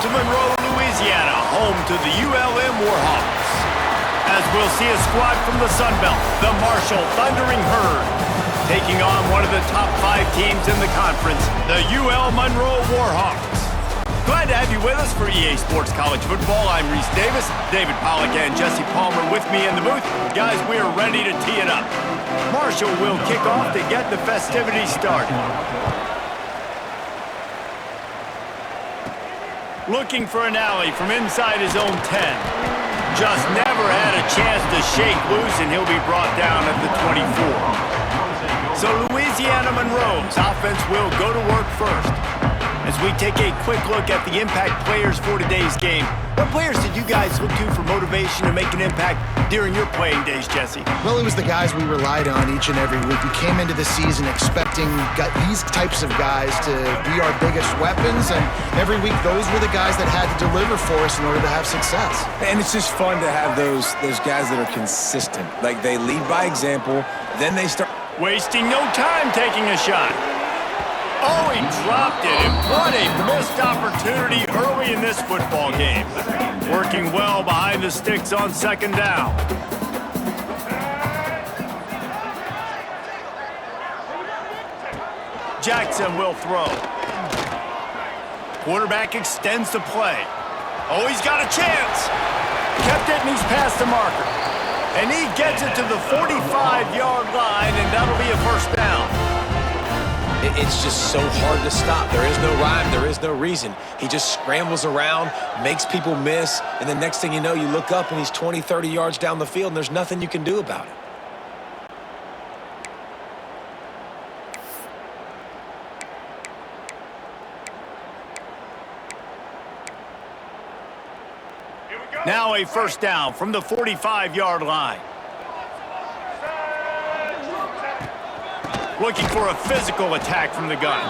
to Monroe, Louisiana, home to the ULM Warhawks. As we'll see a squad from the Sun Belt, the Marshall Thundering Herd, taking on one of the top 5 teams in the conference, the UL Monroe Warhawks. Glad to have you with us for EA Sports College Football. I'm Reese Davis, David Pollack and Jesse Palmer with me in the booth. Guys, we are ready to tee it up. Marshall will kick off to get the festivities started. Looking for an alley from inside his own 10. Just never had a chance to shake loose, and he'll be brought down at the 24. So Louisiana Monroe's offense will go to work first. As we take a quick look at the impact players for today's game, what players did you guys look to for motivation to make an impact during your playing days, Jesse? Well, it was the guys we relied on each and every week. We came into the season expecting these types of guys to be our biggest weapons, and every week those were the guys that had to deliver for us in order to have success. And it's just fun to have those guys that are consistent. Like, they lead by example, then they start... Wasting no time taking a shot. Oh, he dropped it, and what a missed opportunity early in this football game. Working well behind the sticks on second down. Jackson will throw. Quarterback extends the play. Oh, he's got a chance. Kept it, and he's past the marker. And he gets it to the 45-yard line, and that'll be a first down. It's just so hard to stop. There is no rhyme. There is no reason. He just scrambles around, makes people miss, and the next thing you know, you look up and he's 20, 30 yards down the field, and there's nothing you can do about it. Now a first down from the 45-yard line. Looking for a physical attack from the gun.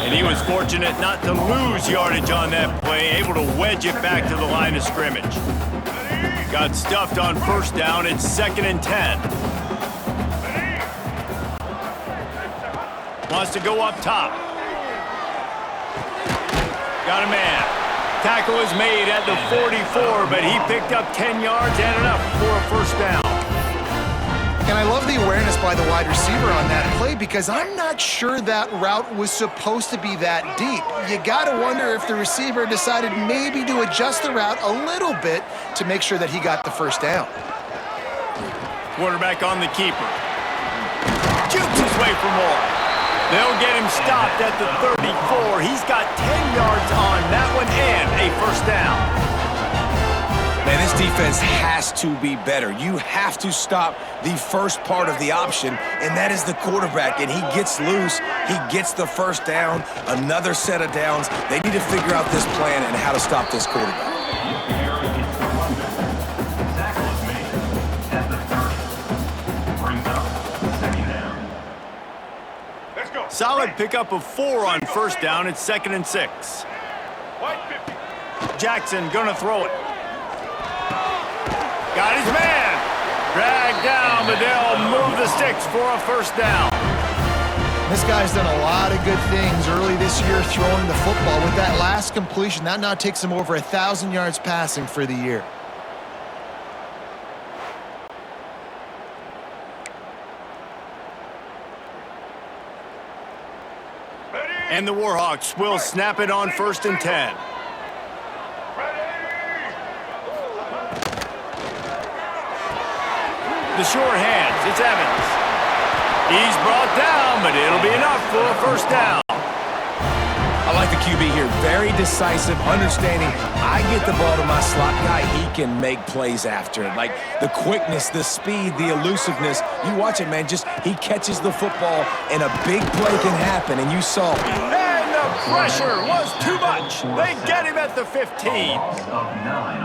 And he was fortunate not to lose yardage on that play, able to wedge it back to the line of scrimmage. Got stuffed on first down. It's 2nd and 10. Wants to go up top. Got a man. Tackle is made at the 44, but he picked up 10 yards and enough for a first down. And I love the awareness by the wide receiver on that play, because I'm not sure that route was supposed to be that deep. You got to wonder if the receiver decided maybe to adjust the route a little bit to make sure that he got the first down. Quarterback on the keeper. Jukes his way for more. They'll get him stopped at the 34. He's got 10 yards on that one and a first down. Man, this defense has to be better. You have to stop the first part of the option, and that is the quarterback. And he gets loose. He gets the first down, another set of downs. They need to figure out this plan and how to stop this quarterback. Solid pickup of 4 on first down. It's 2nd and 6. Jackson gonna throw it. Got his man. Dragged down, but they'll move the sticks for a first down. This guy's done a lot of good things early this year throwing the football. With that last completion, that now takes him over 1,000 yards passing for the year. And the Warhawks will snap it on 1st and 10. The short hands, it's Evans. He's brought down, but it'll be enough for a first down. I like the QB here. Very decisive, understanding I get the ball to my slot guy, he can make plays after it. Like the quickness, the speed, the elusiveness. You watch it, man. Just he catches the football, and a big play can happen, and you saw it. And the pressure was too much. They get him at the 15.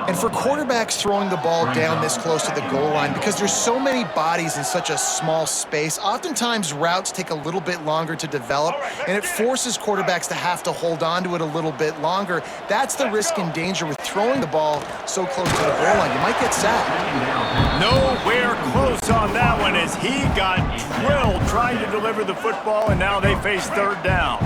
And for quarterbacks throwing the ball down this close to the goal line, because there's so many bodies in such a small space, oftentimes routes take a little bit longer to develop, and it forces quarterbacks to have to hold on to it a little bit longer. That's the risk and danger with throwing the ball so close to the goal line. You might get sacked. Nowhere close on that one as he got drilled trying to deliver the football, and now they face 3rd down.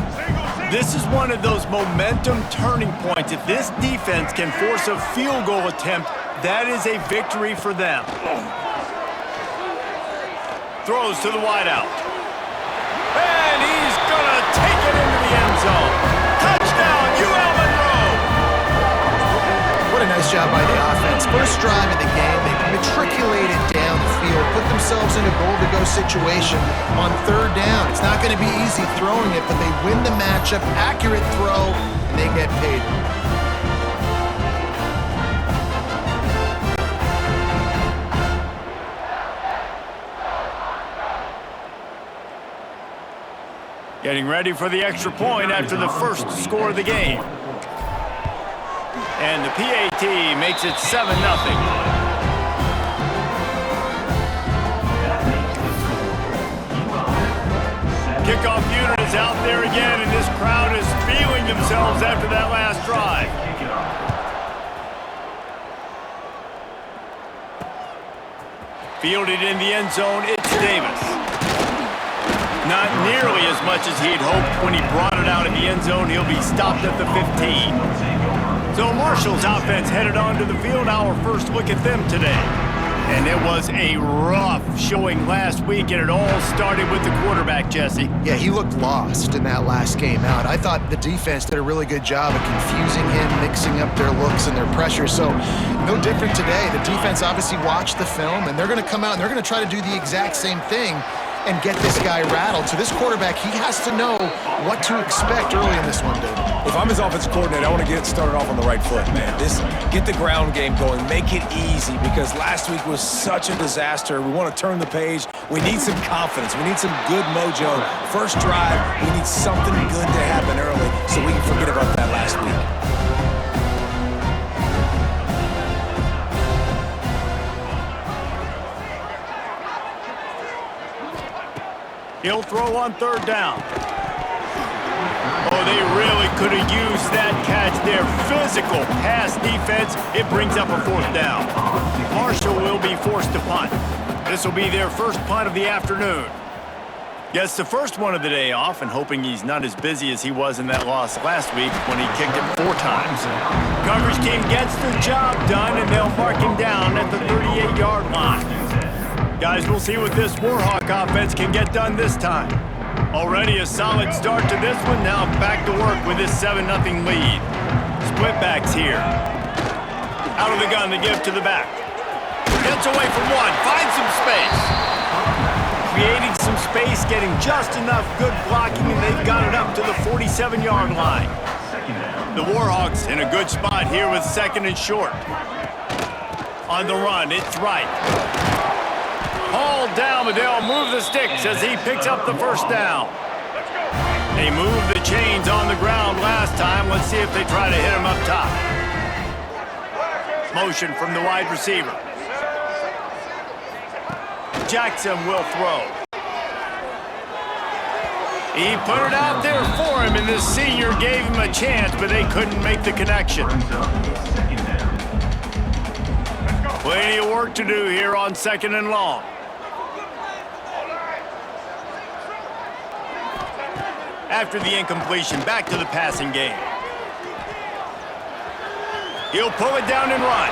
This is one of those momentum turning points. If this defense can force a field goal attempt, that is a victory for them. Throws to the wideout. And he's going to take it into the end zone. Touchdown, UL Monroe! What a nice job by the offense. First drive of the game, they matriculated down the field, put themselves in a goal-to-go situation on third down. It's not going to be easy throwing it, but they win the matchup, accurate throw, and they get paid. Getting ready for the extra point after the first score of the game. And the PAT makes it 7-0. Kickoff unit is out there again, and this crowd is feeling themselves after that last drive. Fielded in the end zone, it's Davis. Not nearly as much as he'd hoped when he brought it out in the end zone. He'll be stopped at the 15. So Marshall's offense headed onto the field. Our first look at them today. And it was a rough showing last week, and it all started with the quarterback, Jesse. Yeah, he looked lost in that last game out. I thought the defense did a really good job of confusing him, mixing up their looks and their pressure. So no different today. The defense obviously watched the film, and they're going to come out and they're going to try to do the exact same thing and get this guy rattled. So this quarterback, he has to know what to expect early in this one, dude. If I'm his offensive coordinator, I want to get it started off on the right foot, man. Get the ground game going, make it easy, because last week was such a disaster. We want to turn the page. We need some confidence. We need some good mojo. First drive, we need something good to happen early so we can forget about that last week. He'll throw on third down. Oh, they really could have used that catch there. Physical pass defense. It brings up a fourth down. Marshall will be forced to punt. This will be their first punt of the afternoon. Gets the first one of the day off, and hoping he's not as busy as he was in that loss last week when he kicked it 4 times. Coverage team gets the job done, and they'll mark him down at the 38-yard line. Guys, we'll see what this Warhawk offense can get done this time. Already a solid start to this one. Now back to work with this 7-0 lead. Split backs here. Out of the gun to give to the back. Gets away from one. Finds some space. Creating some space, getting just enough good blocking, and they've got it up to the 47-yard line. The Warhawks in a good spot here with 2nd and short. On the run, it's right. Hauled down, but they'll move the sticks as he picks up the first down. They moved the chains on the ground last time. Let's see if they try to hit him up top. Motion from the wide receiver. Jackson will throw. He put it out there for him, and the senior gave him a chance, but they couldn't make the connection. Plenty of work to do here on 2nd and long. After the incompletion, back to the passing game. He'll pull it down and run.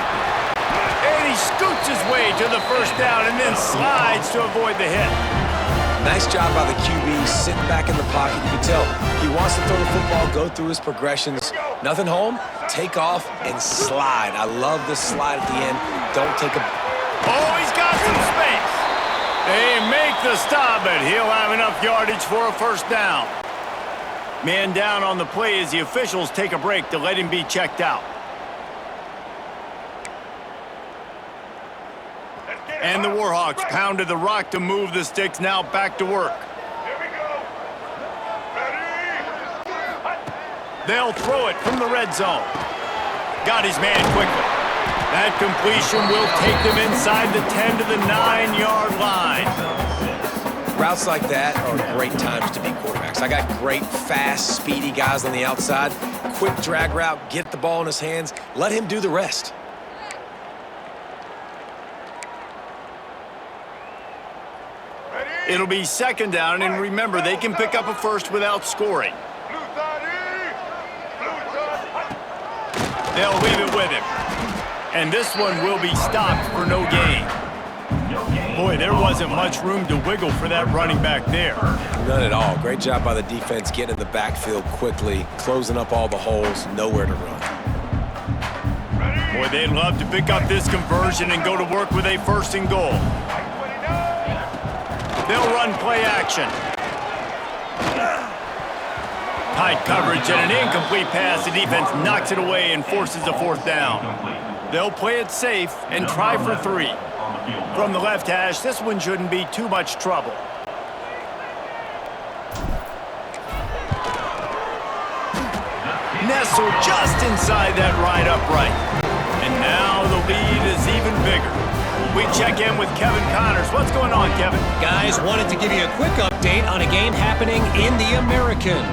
And he scoots his way to the first down and then slides to avoid the hit. Nice job by the QB, sitting back in the pocket. You can tell he wants to throw the football, go through his progressions. Nothing home, take off and slide. I love this slide at the end. Don't take a... Oh, he's got some space. They make the stop, but he'll have enough yardage for a first down. Man down on the play as the officials take a break to let him be checked out. And the Warhawks pounded the rock to move the sticks, now back to work. They'll throw it from the red zone. Got his man quickly. That completion will take them inside the 10 to the 9-yard line. Routes like that are great times to be quarterbacks. I got great, fast, speedy guys on the outside. Quick drag route, get the ball in his hands, let him do the rest. It'll be 2nd down, and remember, they can pick up a first without scoring. They'll leave it with him. And this one will be stopped for no gain. Boy, there wasn't much room to wiggle for that running back there. None at all. Great job by the defense getting in the backfield quickly, closing up all the holes, nowhere to run. Boy, they'd love to pick up this conversion and go to work with a 1st and goal. They'll run play action. Tight coverage and an incomplete pass. The defense knocks it away and forces a 4th down. They'll play it safe and try for 3. From the left hash, this one shouldn't be too much trouble. Nestled just inside that right upright. And now the lead is even bigger. We check in with Kevin Connors. What's going on, Kevin? Guys, wanted to give you a quick update on a game happening in the American.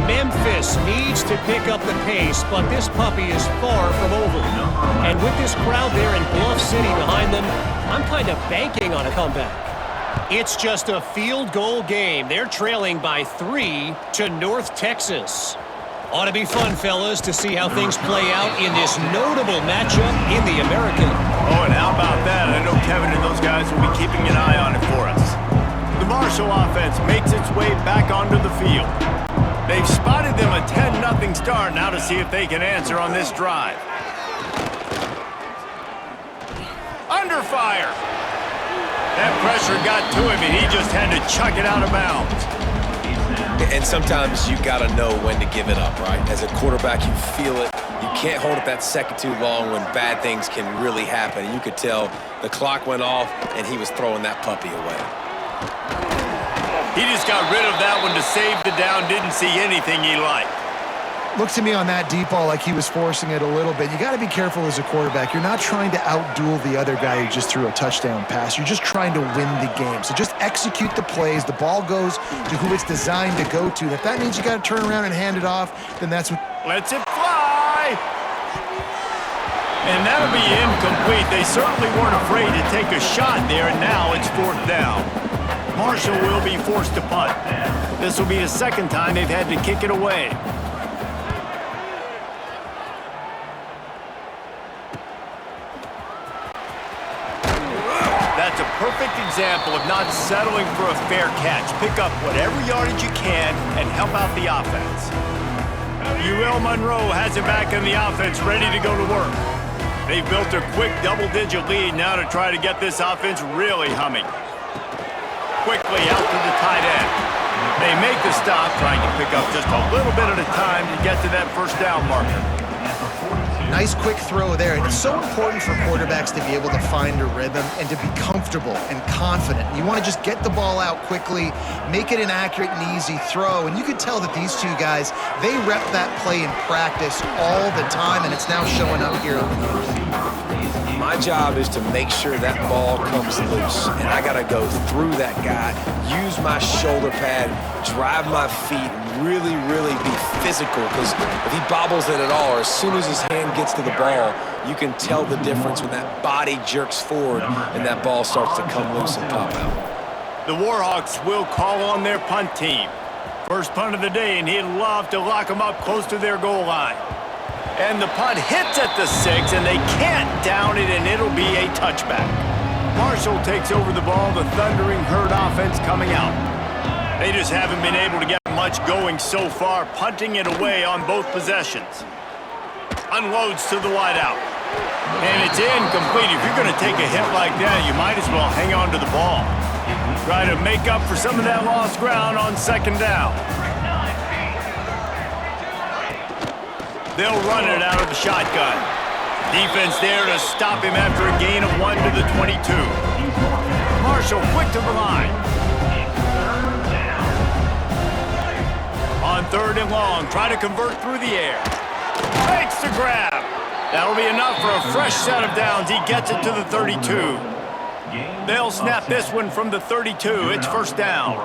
Memphis needs to pick up the pace, but this puppy is far from over. And with this crowd there in Bluff City behind them, I'm kind of banking on a comeback. It's just a field goal game. They're trailing by 3 to North Texas. Ought to be fun, fellas, to see how things play out in this notable matchup in the American. Oh, and how about that? I know Kevin and those guys will be keeping an eye on it for us. The Marshall offense makes its way back onto the field. They've spotted them a 10-0 start. Now to see if they can answer on this drive. Under fire. That pressure got to him, and he just had to chuck it out of bounds. And sometimes you got to know when to give it up, right? As a quarterback, you feel it. You can't hold it that second too long when bad things can really happen. And you could tell the clock went off, and he was throwing that puppy away. He just got rid of that one to save the down. Didn't see anything he liked. Looks to me on that deep ball like he was forcing it a little bit. You got to be careful as a quarterback. You're not trying to outduel the other guy who just threw a touchdown pass. You're just trying to win the game. So just execute the plays. The ball goes to who it's designed to go to. And if that means you got to turn around and hand it off, then that's what... Lets it fly! And that'll be incomplete. They certainly weren't afraid to take a shot there, and now it's 4th down. Marshall will be forced to punt. This will be the 2nd time they've had to kick it away. That's a perfect example of not settling for a fair catch. Pick up whatever yardage you can and help out the offense. Monroe has it back in the offense, ready to go to work. They've built a quick double-digit lead now to try to get this offense really humming. Quickly out to the tight end. They make the stop, trying to pick up just a little bit at a time to get to that 1st down marker. Nice quick throw there. And it's so important for quarterbacks to be able to find a rhythm and to be comfortable and confident. You want to just get the ball out quickly, make it an accurate and easy throw. And you could tell that these two guys, they rep that play in practice all the time, and it's now showing up here on the field. My job is to make sure that ball comes loose, and I got to go through that guy, use my shoulder pad, drive my feet, really be physical, because if he bobbles it at all, or as soon as his hand gets to the ball, you can tell the difference when that body jerks forward and that ball starts to come loose and pop out. The Warhawks will call on their punt team. First punt of the day, and he'd love to lock them up close to their goal line. And the punt hits at the 6, and they can't down it, and it'll be a touchback. Marshall takes over the ball, the Thundering Herd offense coming out. They just haven't been able to get much going so far, punting it away on both possessions. Unloads to the wideout. And it's incomplete. If you're going to take a hit like that, you might as well hang on to the ball. Try to make up for some of that lost ground on 2nd down. They'll run it out of the shotgun. Defense there to stop him after a gain of 1 to the 22. Marshall quick to the line. On 3rd and long, try to convert through the air. Makes the grab. That'll be enough for a fresh set of downs. He gets it to the 32. They'll snap this one from the 32. It's 1st down.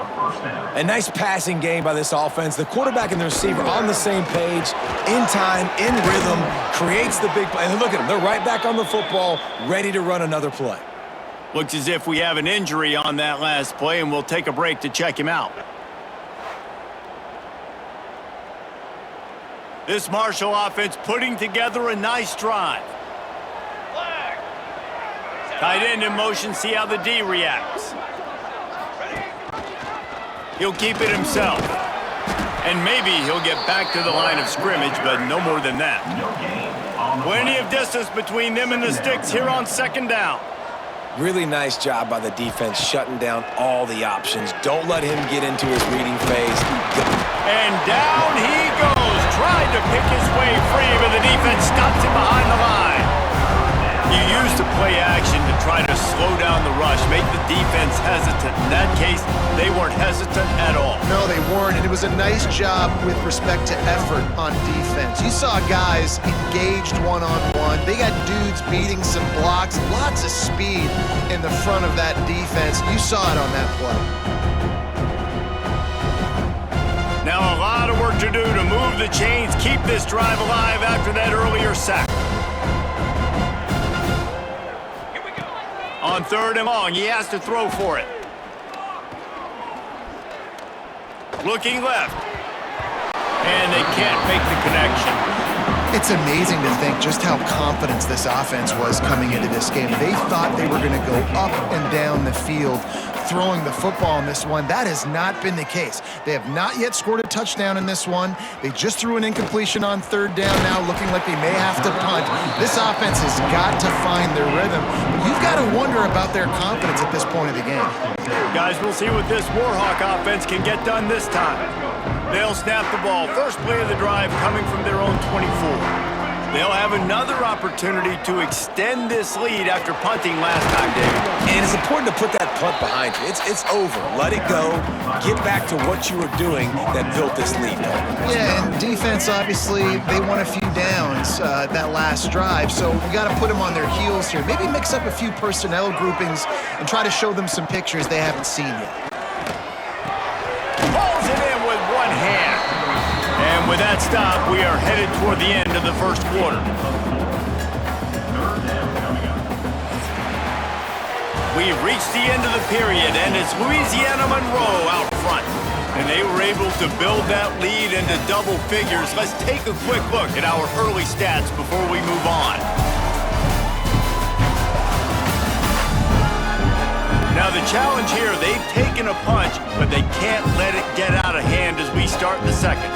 A nice passing game by this offense. The quarterback and the receiver on the same page, in time, in rhythm, creates the big play. And look at them. They're right back on the football, ready to run another play. Looks as if we have an injury on that last play, and we'll take a break to check him out. This Marshall offense putting together a nice drive. Tight end in motion, see how the D reacts. He'll keep it himself. And maybe he'll get back to the line of scrimmage, but no more than that. Plenty of distance between them and the sticks here on second down. Really nice job by the defense shutting down all the options. Don't let him get into his reading phase. And down he goes. Tried to pick his way free, but the defense stops him behind the line. You used the play action to try to slow down the rush, make the defense hesitant. In that case, they weren't hesitant at all. No, they weren't, and it was a nice job with respect to effort on defense. You saw guys engaged one-on-one. They got dudes beating some blocks, lots of speed in the front of that defense. You saw it on that play. Now a lot of work to do to move the chains, keep this drive alive after that earlier sack. On third and long, he has to throw for it. Looking left. And they can't make the connection. It's amazing to think just how confident this offense was coming into this game. They thought they were going to go up and down the field throwing the football in this one. That has not been the case. They have not yet scored a touchdown in this one. They just threw an incompletion on third down, now looking like they may have to punt. This offense has got to find their rhythm. But you've got to wonder about their confidence at this point of the game. Guys, we'll see what this Warhawk offense can get done this time. They'll snap the ball. First play of the drive coming from their own 24. They'll have another opportunity to extend this lead after punting last time, David. And it's important to put that punt behind you. It's over. Let it go. Get back to what you were doing that built this lead. Yeah, and defense, obviously, they won a few downs that last drive, so we got to put them on their heels here. Maybe mix up a few personnel groupings and try to show them some pictures they haven't seen yet. Pulls it in with one hand. And with that stop, we are headed toward the end of the first quarter. We've reached the end of the period, and it's Louisiana Monroe out front. And they were able to build that lead into double figures. Let's take a quick look at our early stats before we move on. Now the challenge here, they've taken a punch, but they can't let it get out of hand as we start the second.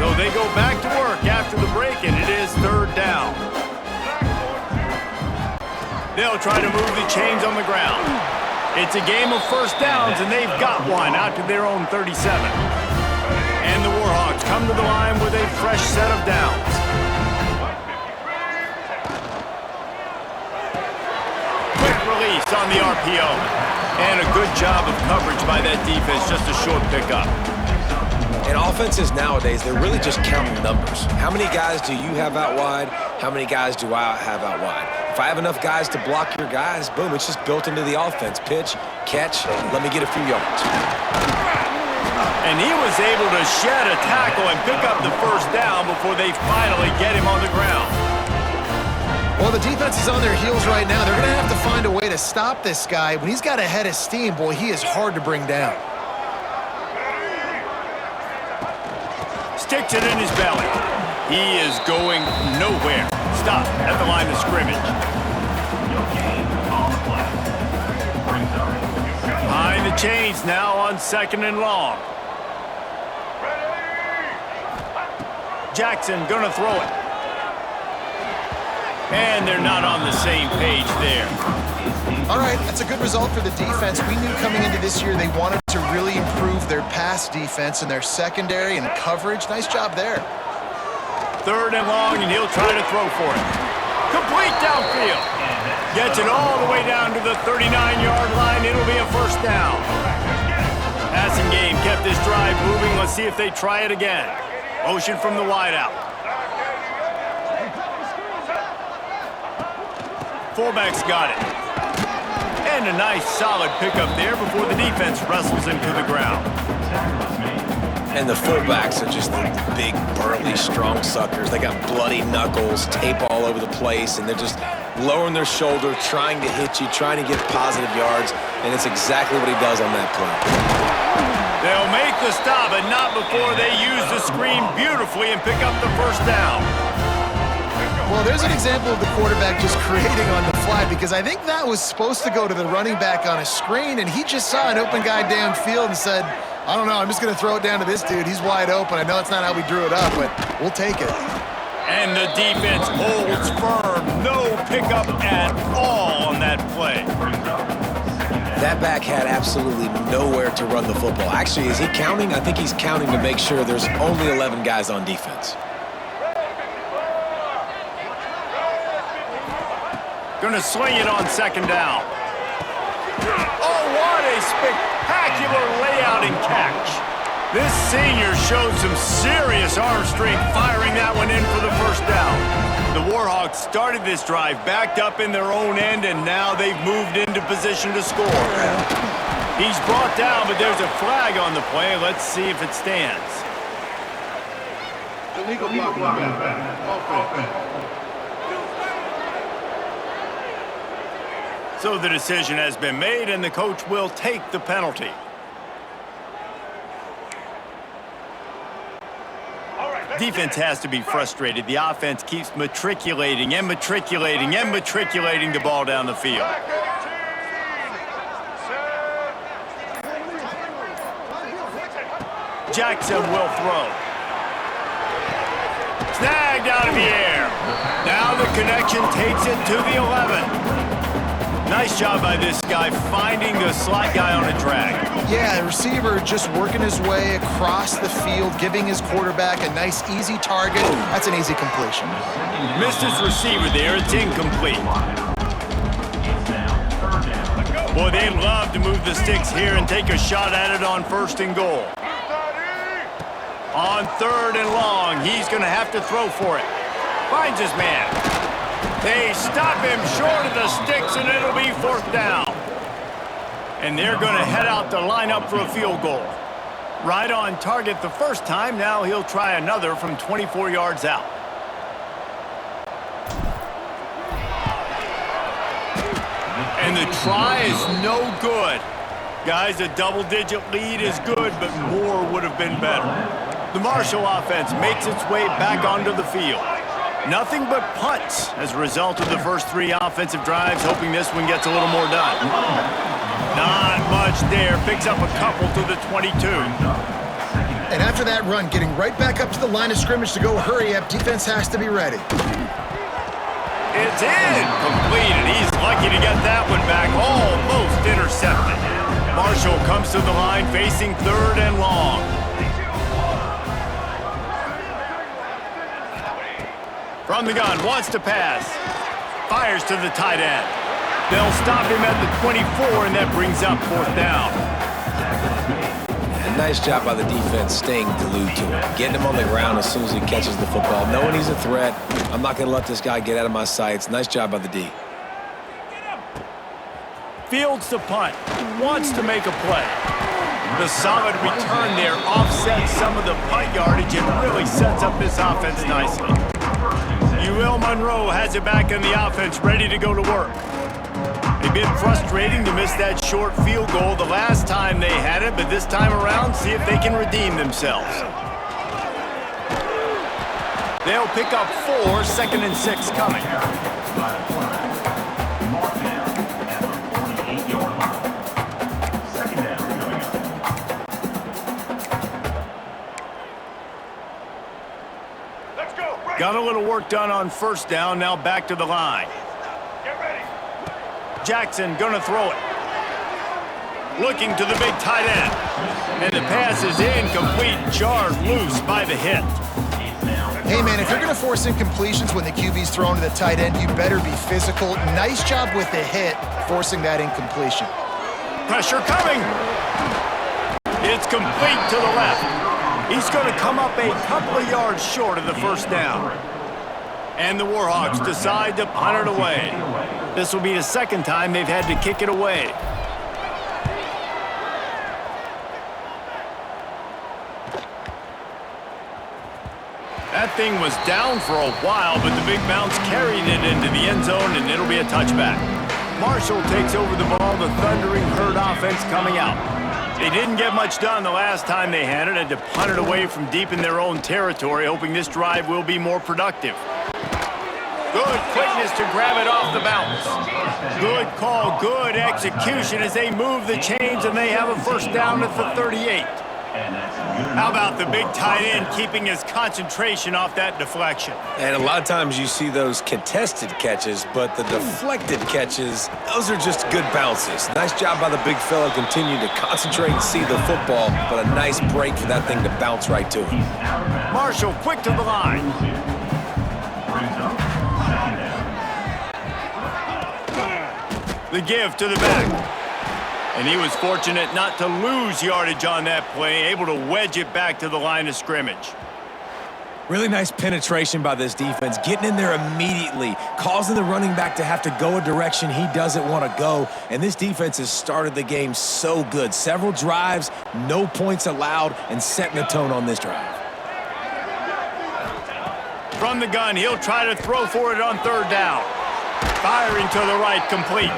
So they go back to work after the break, and it is third down. They'll try to move the chains on the ground. It's a game of first downs, and they've got one out to their own 37. And the Warhawks come to the line with a fresh set of downs. Quick release on the RPO. And a good job of coverage by that defense, just a short pickup. And offenses nowadays, they're really just counting numbers. How many guys do you have out wide? How many guys do I have out wide? If I have enough guys to block your guys, boom, it's just built into the offense. Pitch, catch, let me get a few yards. And he was able to shed a tackle and pick up the first down before they finally get him on the ground. Well, the defense is on their heels right now. They're going to have to find a way to stop this guy. When he's got a head of steam, boy, he is hard to bring down. Sticks it in his belly. He is going nowhere. Stop at the line of scrimmage. Behind the chains now on second and long. Jackson gonna throw it. And they're not on the same page there. All right, that's a good result for the defense. We knew coming into this year they wanted to really improve their pass defense and their secondary and coverage. Nice job there. Third and long, and he'll try to throw for it. Complete downfield. Gets it all the way down to the 39-yard line. It'll be a first down. Passing game kept this drive moving. Let's see if they try it again. Motion from the wideout. Fullback's got it. And a nice solid pickup there before the defense wrestles him to the ground. And the fullbacks are just the big, burly, strong suckers. They got bloody knuckles, tape all over the place, and they're just lowering their shoulder, trying to hit you, trying to get positive yards. and it's exactly what he does on that play. They'll make the stop, but not before they use the screen beautifully and pick up the first down. Well, there's an example of the quarterback just creating on the fly, because I think that was supposed to go to the running back on a screen, and he just saw an open guy downfield and said, I don't know, I'm just going to throw it down to this dude. He's wide open. I know it's not how we drew it up, but we'll take it. And the defense holds firm. No pickup at all on that play. That back had absolutely nowhere to run the football. Actually, is he counting? I think he's counting to make sure there's only 11 guys on defense. Gonna swing it on second down. Oh, what a spectacular layout and catch. This senior showed some serious arm strength firing that one in for the first down. The Warhawks started this drive backed up in their own end, and now they've moved into position to score. He's brought down, but there's a flag on the play. Let's see if it stands. Illegal blocking. So the decision has been made, and the coach will take the penalty. Defense has to be frustrated. The offense keeps matriculating and matriculating and matriculating the ball down the field. Jackson will throw. Snagged out of the air. Now the connection takes it to the 11. Nice job by this guy finding the slot guy on a drag. Yeah, the receiver just working his way across the field, giving his quarterback a nice, easy target. That's an easy completion. Missed his receiver there. It's incomplete. Boy, they love to move the sticks here and take a shot at it on first and goal. On third and long, he's going to have to throw for it. Finds his man. They stop him short of the sticks, and it'll be fourth down. And they're going to head out to line up for a field goal. Right on target the first time. Now he'll try another from 24 yards out. And the try is no good. Guys, a double-digit lead is good, but more would have been better. The Marshall offense makes its way back onto the field. Nothing but punts as a result of the first three offensive drives, hoping this one gets a little more done. Not much there. Picks up a couple to the 22. And after that run, getting right back up to the line of scrimmage to go hurry up, defense has to be ready. It's incomplete, and he's lucky to get that one back. Almost intercepted. Marshall comes to the line facing third and long. From the gun, wants to pass. Fires to the tight end. They'll stop him at the 24, and that brings up fourth down. And nice job by the defense staying glued to him. Getting him on the ground as soon as he catches the football. Knowing he's a threat. I'm not going to let this guy get out of my sights. Nice job by the D. Fields the punt. Wants to make a play. The solid return there offsets some of the punt yardage and really sets up this offense nicely. Monroe has it back in the offense, ready to go to work. A bit frustrating to miss that short field goal the last time they had it, but this time around, see if they can redeem themselves. They'll pick up 4, 2nd and 6 coming. Got a little work done on first down, now back to the line. Get ready. Jackson gonna throw it. Looking to the big tight end. And the pass is incomplete, jarred loose by the hit. Hey, man, if you're gonna force incompletions when the QB's thrown to the tight end, you better be physical. Nice job with the hit, forcing that incompletion. Pressure coming. It's complete to the left. He's going to come up a couple of yards short of the first down. And the Warhawks decide to punt it away. This will be the second time they've had to kick it away. That thing was down for a while, but the big bounce carried it into the end zone, and it'll be a touchback. Marshall takes over the ball, the Thundering Herd offense coming out. They didn't get much done the last time they had it, and to punt it away from deep in their own territory, hoping this drive will be more productive. Good quickness to grab it off the bounce. Good call, good execution as they move the chains, and they have a first down at the 38. How about the big tight end keeping his concentration off that deflection? And a lot of times you see those contested catches, but the deflected catches, those are just good bounces. Nice job by the big fella, continuing to concentrate and see the football, but a nice break for that thing to bounce right to him. Marshall quick to the line. The give to the back. And he was fortunate not to lose yardage on that play, able to wedge it back to the line of scrimmage. Really nice penetration by this defense, getting in there immediately, causing the running back to have to go a direction he doesn't want to go. And this defense has started the game so good. Several drives, no points allowed, and setting the tone on this drive. From the gun, he'll try to throw for it on third down. Firing to the right, complete.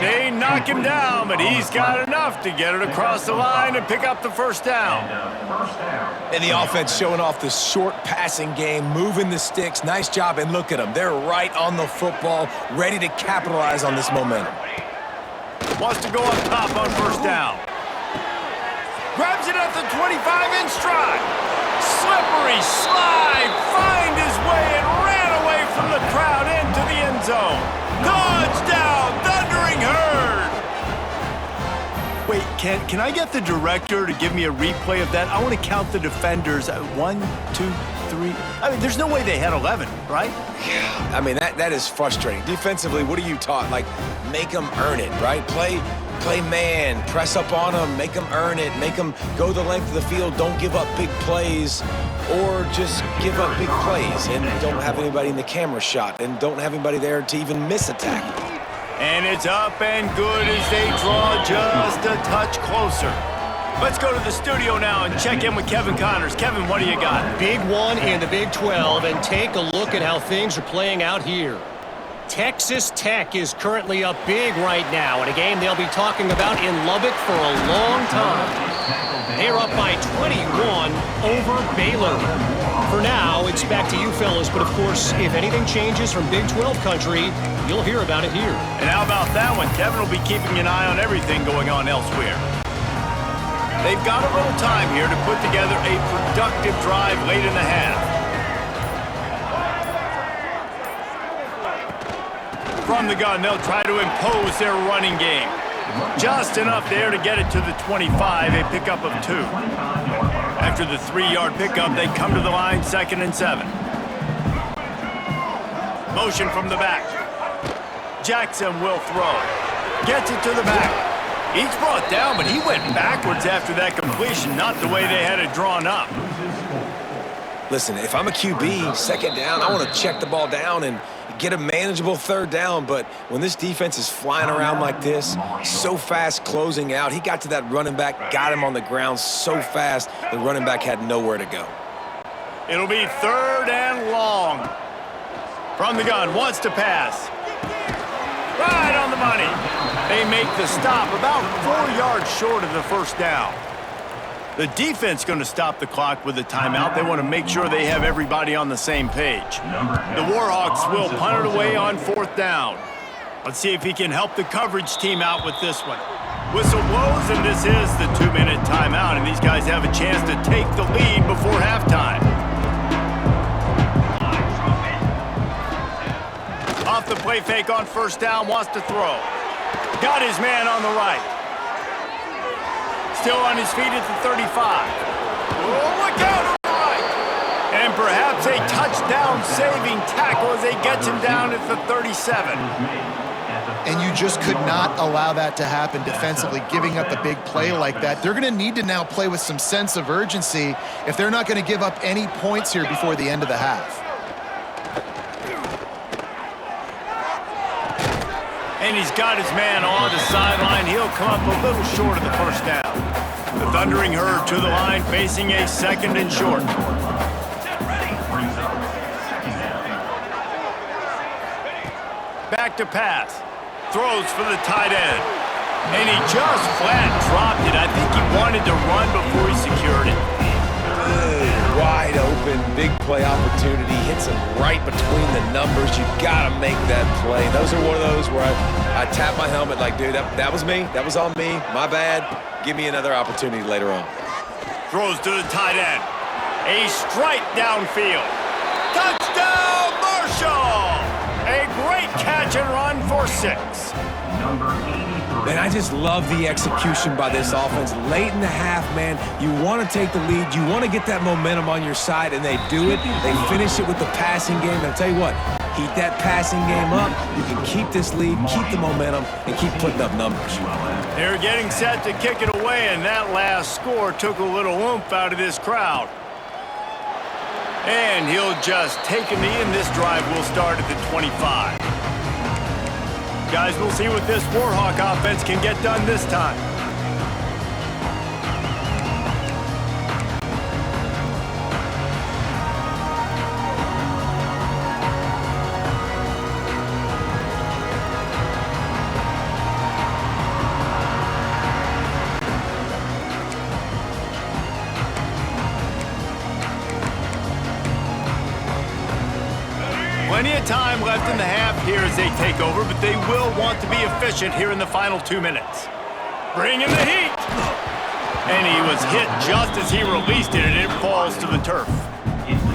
They knock him down, but he's got enough to get it across the line and pick up the first down. And the offense showing off the short passing game, moving the sticks. Nice job, and look at them. They're right on the football, ready to capitalize on this momentum. Wants to go up top on first down. Grabs it at the 25 in stride. Slippery slide, find his way and ran away from the crowd into the end zone. Touchdown, Thundering Herd! Wait, can I get the director to give me a replay of that? I want to count the defenders. 1, 2, 3. I mean, there's no way they had 11, right? Yeah, I mean, that is frustrating. Defensively, what are you taught? Like, make them earn it, right? Play man, press up on them, make them earn it, make them go the length of the field, don't give up big plays, or just give up big plays and don't have anybody in the camera shot and don't have anybody there to even miss a tackle. And it's up and good as they draw just a touch closer. Let's go to the studio now and check in with Kevin Connors. Kevin, what do you got? Big one in the Big 12, and take a look at how things are playing out here. Texas Tech is currently up big right now in a game they'll be talking about in Lubbock for a long time. They're up by 21 over Baylor. For now, it's back to you fellas, but of course, if anything changes from Big 12 country, you'll hear about it here. And how about that one? Kevin will be keeping an eye on everything going on elsewhere. They've got a little time here to put together a productive drive late in the half. From the gun, they'll try to impose their running game. Just enough there to get it to the 25, a pickup of 2. After the 3-yard pickup, they come to the line, 2nd and 7. Motion from the back. Jackson will throw. Gets it to the back. He's brought down, but he went backwards after that completion, not the way they had it drawn up. Listen, if I'm a QB, 2nd down, I want to check the ball down and get a manageable 3rd down, but when this defense is flying around like this, so fast closing out, he got to that running back, got him on the ground so fast, the running back had nowhere to go. It'll be 3rd and long. From the gun, wants to pass. Right on the money. They make the stop about 4 yards short of the first down. The defense going to stop the clock with a timeout. They want to make sure they have everybody on the same page. The Warhawks will punt it away on 4th down. Let's see if he can help the coverage team out with this one. Whistle blows, and this is the 2-minute timeout, and these guys have a chance to take the lead before halftime. Off the play fake on 1st down, wants to throw. Got his man on the right. Still on his feet at the 35. Oh, look out on the right. And perhaps a touchdown-saving tackle as they get him down at the 37. And you just could not allow that to happen defensively, giving up a big play like that. They're going to need to now play with some sense of urgency if they're not going to give up any points here before the end of the half. And he's got his man on the sideline. He'll come up a little short of the first down. The Thundering Herd to the line, facing a 2nd and short. Back to pass. throws for the tight end. And he just flat dropped it. I think he wanted to run before he secured it. Wide open, big play opportunity. Hits him right between the numbers. You got to make that play. Those are one of those where I tap my helmet like, dude, that was me. That was on me. My bad. Give me another opportunity later on. Throws to the tight end. A strike downfield. Touchdown, Marshall! A great catch and run for 6. Number 83. Man, I just love the execution by this offense. Late in the half, man, you want to take the lead. You want to get that momentum on your side, and they do it. They finish it with the passing game. And I'll tell you what, keep that passing game up. You can keep this lead, keep the momentum, and keep putting up numbers. They're getting set to kick it away, and that last score took a little oomph out of this crowd. And he'll just take a knee, and this drive will start at the 25. Guys, we'll see what this Warhawk offense can get done this time. Plenty of time left in the half here as they take over, but they will want to be efficient here in the final 2 minutes. Bring in the heat! And he was hit just as he released it, and it falls to the turf.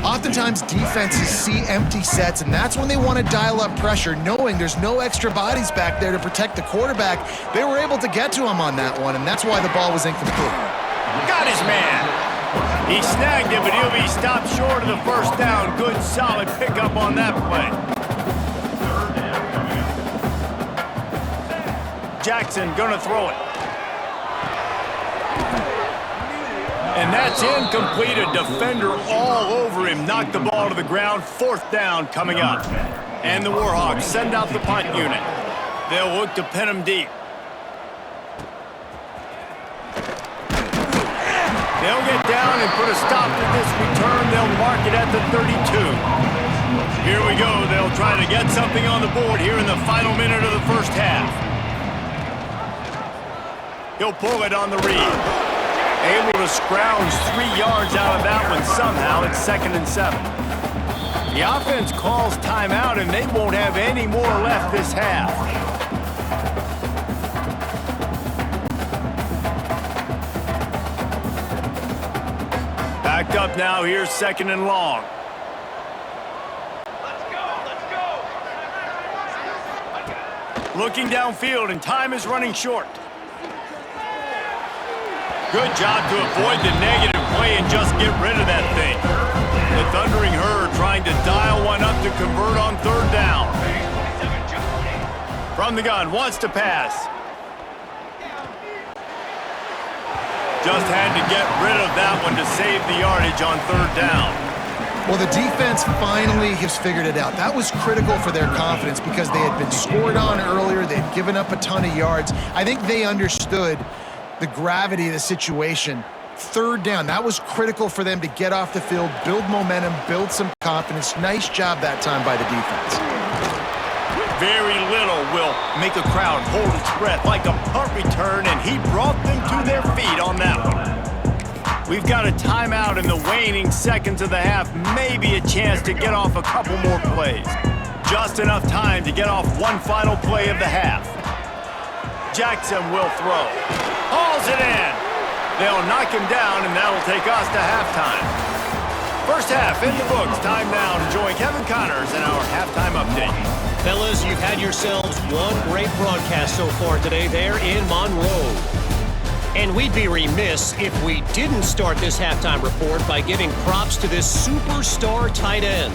Oftentimes, defenses see empty sets, and that's when they want to dial up pressure, knowing there's no extra bodies back there to protect the quarterback. They were able to get to him on that one, and that's why the ball was incomplete. Got his man! He snagged it, but he'll be stopped short of the first down. Good, solid pickup on that play. Jackson gonna throw it. And that's incomplete. A defender all over him. Knocked the ball to the ground. 4th down coming up. And the Warhawks send out the punt unit. They'll look to pin him deep. They'll get down and put a stop to this return. They'll mark it at the 32. Here we go. They'll try to get something on the board here in the final minute of the first half. He'll pull it on the read. Able to scrounge 3 yards out of that one somehow. It's 2nd and 7. The offense calls timeout, and they won't have any more left this half. Backed up now, here's 2nd and long. Let's go! Looking downfield, and time is running short. Good job to avoid the negative play and just get rid of that thing. The Thundering Herd trying to dial one up to convert on 3rd down. From the gun, wants to pass. Just had to get rid of that one to save the yardage on 3rd down. Well, the defense finally has figured it out. That was critical for their confidence because they had been scored on earlier. They'd given up a ton of yards. I think they understood the gravity of the situation. 3rd down, that was critical for them to get off the field, build momentum, build some confidence. Nice job that time by the defense. Very little will make a crowd hold its breath like a punt return, and he brought them to their feet on that one. We've got a timeout in the waning seconds of the half, maybe a chance to get off a couple more plays. Just enough time to get off one final play of the half. Jackson will throw. Hauls it in. They'll knock him down, and that'll take us to halftime. First half in the books. Time now to join Kevin Connors in our halftime update. Fellas, you've had yourselves one great broadcast so far today there in Monroe. And we'd be remiss if we didn't start this halftime report by giving props to this superstar tight end.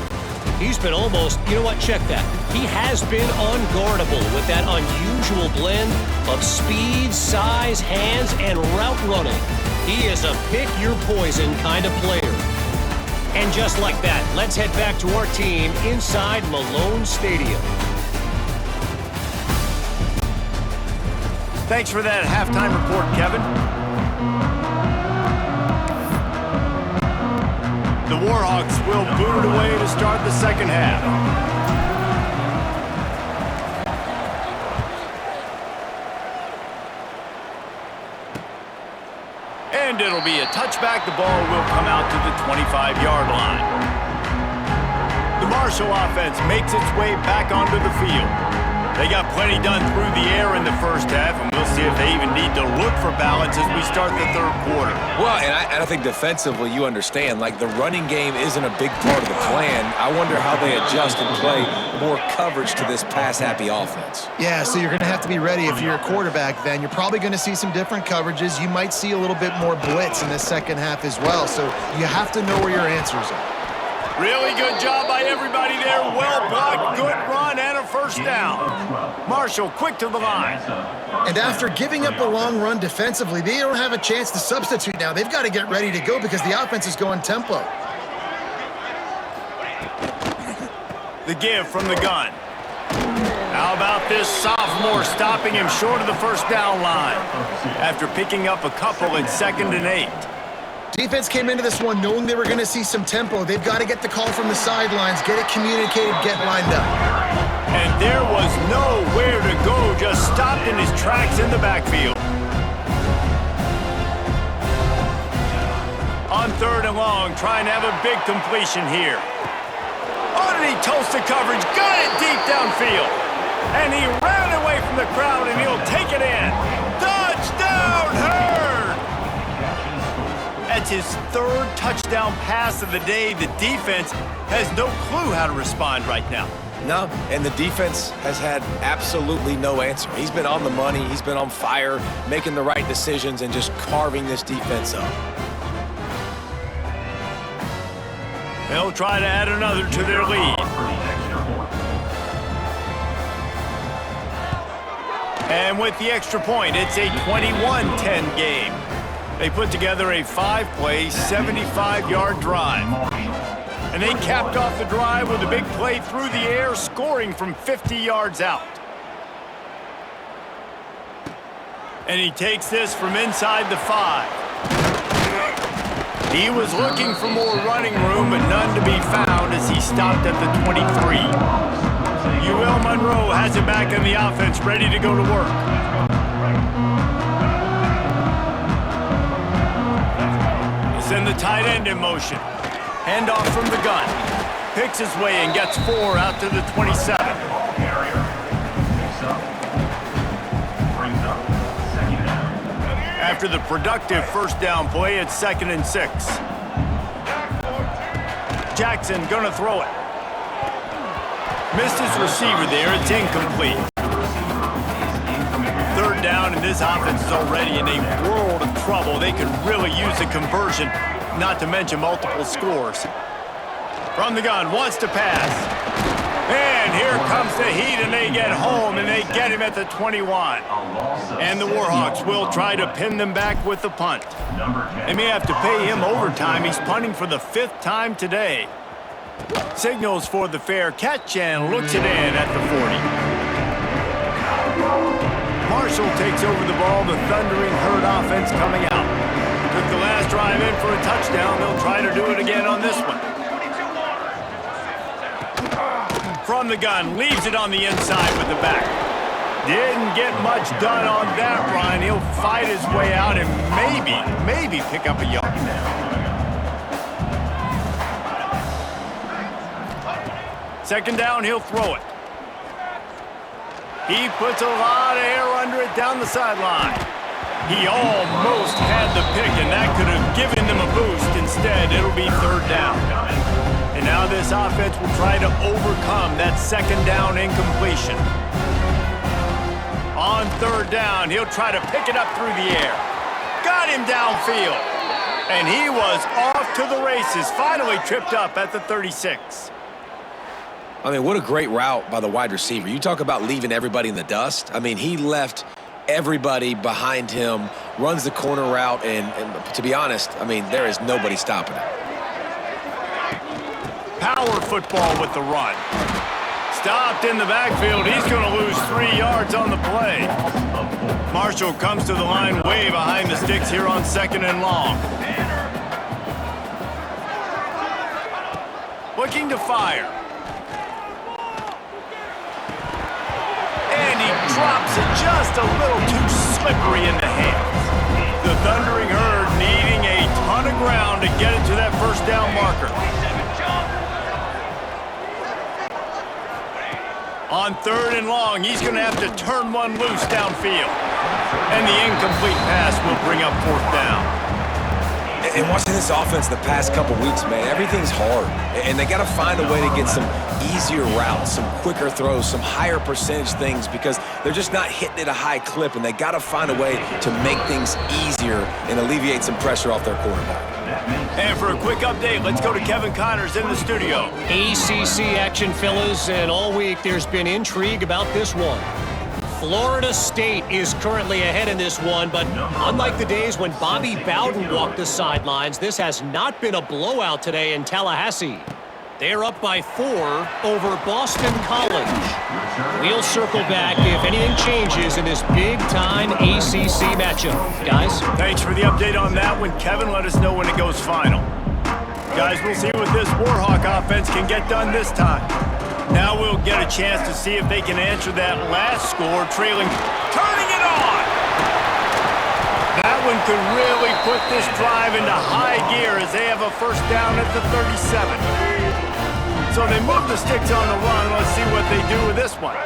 He's been almost, you know what, check that. He has been unguardable with that unusual blend of speed, size, hands, and route running. He is a pick-your-poison kind of player. And just like that, let's head back to our team inside Malone Stadium. Thanks for that halftime report, Kevin. The Warhawks will boot it away to start the second half. And it'll be a touchback. The ball will come out to the 25-yard line. The Marshall offense makes its way back onto the field. They got plenty done through the air in the first half, and we'll see if they even need to look for balance as we start the third quarter. Well, and I think defensively, you understand, like the running game isn't a big part of the plan. I wonder how they adjust and play more coverage to this pass-happy offense. Yeah, so you're going to have to be ready if you're a quarterback then. You're probably going to see some different coverages. You might see a little bit more blitz in the second half as well, so you have to know where your answers are. Really good job by everybody there. Well blocked, good run, and a first down. Marshall quick to the line. And after giving up a long run defensively, they don't have a chance to substitute now. They've got to get ready to go because the offense is going tempo. The give from the gun. How about this sophomore stopping him short of the first down line after picking up a couple at 2nd and 8. Defense came into this one knowing they were going to see some tempo. They've got to get the call from the sidelines, get it communicated, get lined up. And there was nowhere to go, just stopped in his tracks in the backfield. On 3rd and long, trying to have a big completion here. Oh, did he toast the coverage? Got it deep downfield. And he ran away from the crowd, and he'll take it in. Touchdown, Hurd! That's his 3rd touchdown pass of the day. The defense has no clue how to respond right now. No, and the defense has had absolutely no answer. He's been on the money. He's been on fire, making the right decisions and just carving this defense up. They'll try to add another to their lead. And with the extra point, it's a 21-10 game. They put together a 5-play, 75-yard drive. And they capped off the drive with a big play through the air, scoring from 50 yards out. And he takes this from inside the 5. He was looking for more running room, but none to be found as he stopped at the 23. Monroe has it back in the offense, ready to go to work. Send the tight end in motion. Handoff from the gun. Picks his way and gets 4 out to the 27. After the productive first down play, it's 2nd and 6. Jackson gonna throw it. Missed his receiver there. It's incomplete. 3rd down, and this offense is already in a world of trouble. They could really use a conversion, not to mention multiple scores. From the gun, wants to pass. And here comes the heat, and they get home, and they get him at the 21. And the Warhawks will try to pin them back with the punt. They may have to pay him overtime. He's punting for the 5th time today. Signals for the fair catch and looks it in at the 40. Marshall takes over the ball, the thundering Herd offense coming out. Took the last drive in for a touchdown. They'll try to do it again on this one. From the gun, leaves it on the inside with the back. Didn't get much done on that run. He'll fight his way out and maybe pick up a yard. Second down, he'll throw it. He puts a lot of air under it down the sideline. He almost had the pick, and that could have given them a boost. Instead, it'll be 3rd down. And now this offense will try to overcome that 2nd down incompletion. On 3rd down, he'll try to pick it up through the air. Got him downfield. And he was off to the races, finally tripped up at the 36. I mean, what a great route by the wide receiver. You talk about leaving everybody in the dust. I mean, he left everybody behind him, runs the corner route, and to be honest, I mean, there is nobody stopping him. Power football with the run. Stopped in the backfield. He's going to lose 3 yards on the play. Marshall comes to the line way behind the sticks here on 2nd and long. Looking to fire. And he drops it just a little too slippery in the hands. The Thundering Herd needing a ton of ground to get it to that first down marker. On 3rd and long, he's going to have to turn one loose downfield. And the incomplete pass will bring up 4th down. And watching this offense the past couple weeks, man, everything's hard. And they got to find a way to get some easier routes, some quicker throws, some higher percentage things because they're just not hitting at a high clip, and they got to find a way to make things easier and alleviate some pressure off their quarterback. And for a quick update, let's go to Kevin Connors in the studio. ACC action, fellas, and all week there's been intrigue about this one. Florida State is currently ahead in this one, but unlike the days when Bobby Bowden walked the sidelines, this has not been a blowout today in Tallahassee. They're up by 4 over Boston College. We'll circle back if anything changes in this big-time ACC matchup. Guys? Thanks for the update on that one, Kevin. Let us know when it goes final. Guys, we'll see what this Warhawk offense can get done this time. Now we'll get a chance to see if they can answer that last score, trailing, turning it on! That one could really put this drive into high gear as they have a first down at the 37. So they move the sticks on the run. Let's see what they do with this one.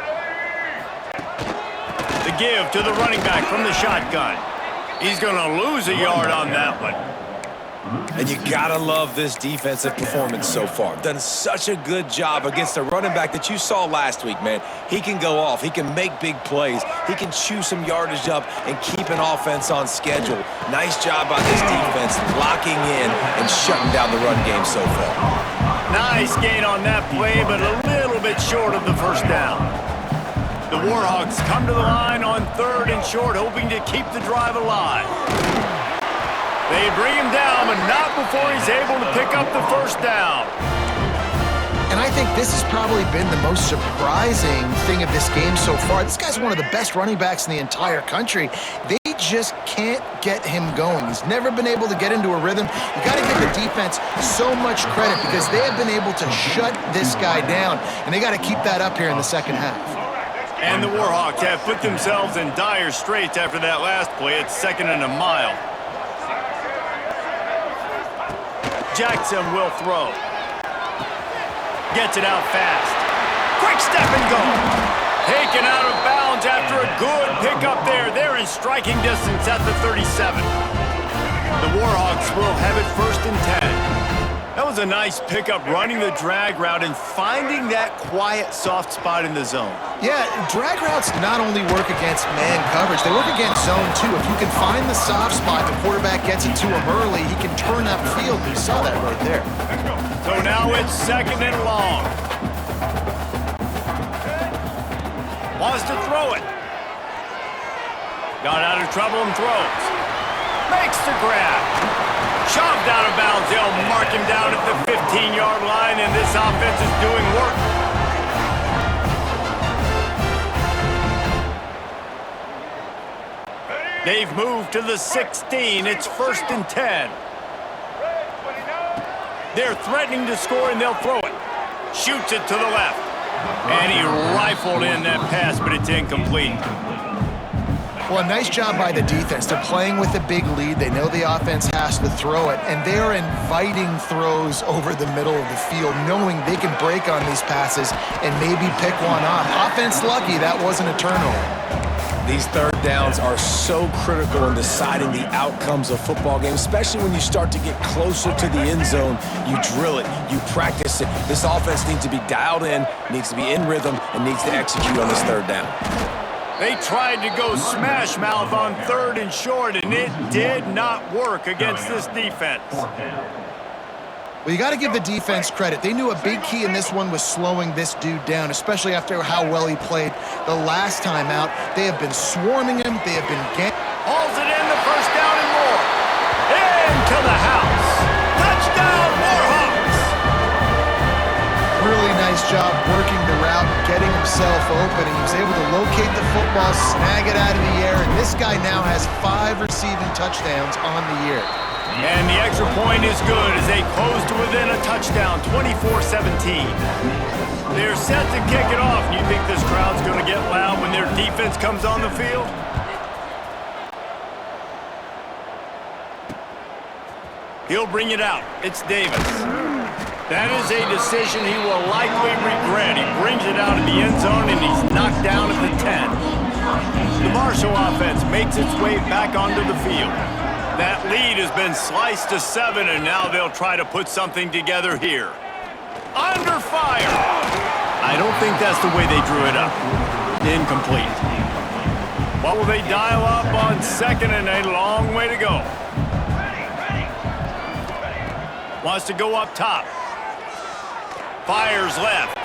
The give to the running back from the shotgun. He's going to lose a yard on that one. And you gotta love this defensive performance so far. Done such a good job against a running back that you saw last week, man. He can go off. He can make big plays. He can chew some yardage up and keep an offense on schedule. Nice job by this defense locking in and shutting down the run game so far. Nice gain on that play, but a little bit short of the first down. The Warhawks come to the line on 3rd and short, hoping to keep the drive alive. They bring him down, but not before he's able to pick up the first down. And I think this has probably been the most surprising thing of this game so far. This guy's one of the best running backs in the entire country. They just can't get him going. He's never been able to get into a rhythm. You got to give the defense so much credit because they have been able to shut this guy down, and they got to keep that up here in the second half. And the Warhawks have put themselves in dire straits after that last play. It's 2nd and a mile. Jackson will throw. Gets it out fast. Quick step and go. Taken out of bounds after a good pickup there. They're in striking distance at the 37. The Warhawks will have it 1st and 10. That was a nice pickup, running the drag route and finding that quiet, soft spot in the zone. Yeah, drag routes not only work against man coverage, they work against zone too. If you can find the soft spot, the quarterback gets it to him early, he can turn that field. You saw that right there. So now it's 2nd and long. Wants to throw it. Got out of trouble and throws. Makes the grab. Shoved out of bounds. They'll mark him down at the 15-yard line, and this offense is doing work. They've moved to the 16. It's 1st and 10. They're threatening to score, and they'll throw it. Shoots it to the left. And he rifled in that pass, but it's incomplete. Well, a nice job by the defense. They're playing with a big lead. They know the offense has to throw it, and they are inviting throws over the middle of the field, knowing they can break on these passes and maybe pick one off. Offense lucky that wasn't a turnover. These 3rd downs are so critical in deciding the outcomes of football games, especially when you start to get closer to the end zone. You drill it, you practice it. This offense needs to be dialed in, needs to be in rhythm, and needs to execute on this 3rd down. They tried to go smash mouth on 3rd and short, and it did not work against this defense. Well, you got to give the defense credit. They knew a big key in this one was slowing this dude down, especially after how well he played the last time out. They have been swarming him. They have been hauls it in, the first down and more. Into the house. Touchdown, Warhawks. Really nice job working the route, getting himself open, and he was able to locate the football, snag it out of the air, and this guy now has 5 receiving touchdowns on the year. And the extra point is good as they close to within a touchdown, 24-17. They're set to kick it off. You think this crowd's going to get loud when their defense comes on the field? He'll bring it out. It's Davis. That is a decision he will likely regret. He brings it out of the end zone, and he's knocked down at the 10. The Marshall offense makes its way back onto the field. That lead has been sliced to 7, and now they'll try to put something together here. Under fire! I don't think that's the way they drew it up. Incomplete. What will they dial up on 2nd and a long way to go? Wants to go up top. Fires left.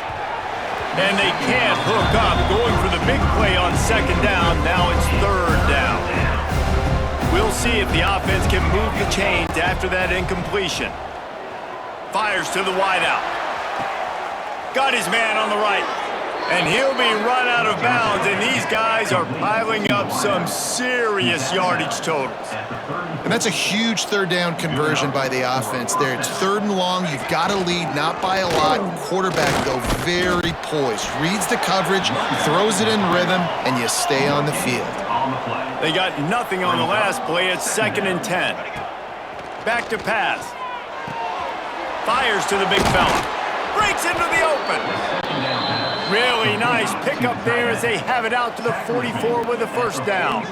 And they can't hook up. Going for the big play on 2nd down. Now it's 3rd down. We'll see if the offense can move the chains after that incompletion. Fires to the wideout. Got his man on the right. And he'll be run out of bounds, and these guys are piling up some serious yardage totals. And that's a huge 3rd down conversion by the offense there. It's 3rd and long. You've got to lead, not by a lot. Quarterback, though, very poised. Reads the coverage, throws it in rhythm, and you stay on the field. They got nothing on the last play. It's 2nd and 10. Back to pass. Fires to the big fella. Breaks into the open. Really nice pickup there as they have it out to the 44 with a 1st down.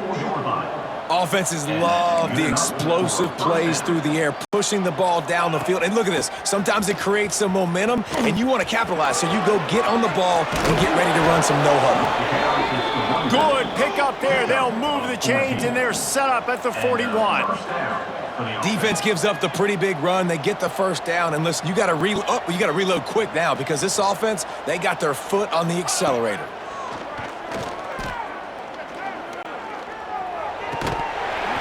Offenses love the explosive plays through the air, pushing the ball down the field. And look at this. Sometimes it creates some momentum, and you want to capitalize. So you go get on the ball and get ready to run some no-huddle. Good pickup there. They'll move the chains, and they're set up at the 41. Defense gives up the pretty big run. They get the 1st down. And listen, you got to reload quick now because this offense, they got their foot on the accelerator.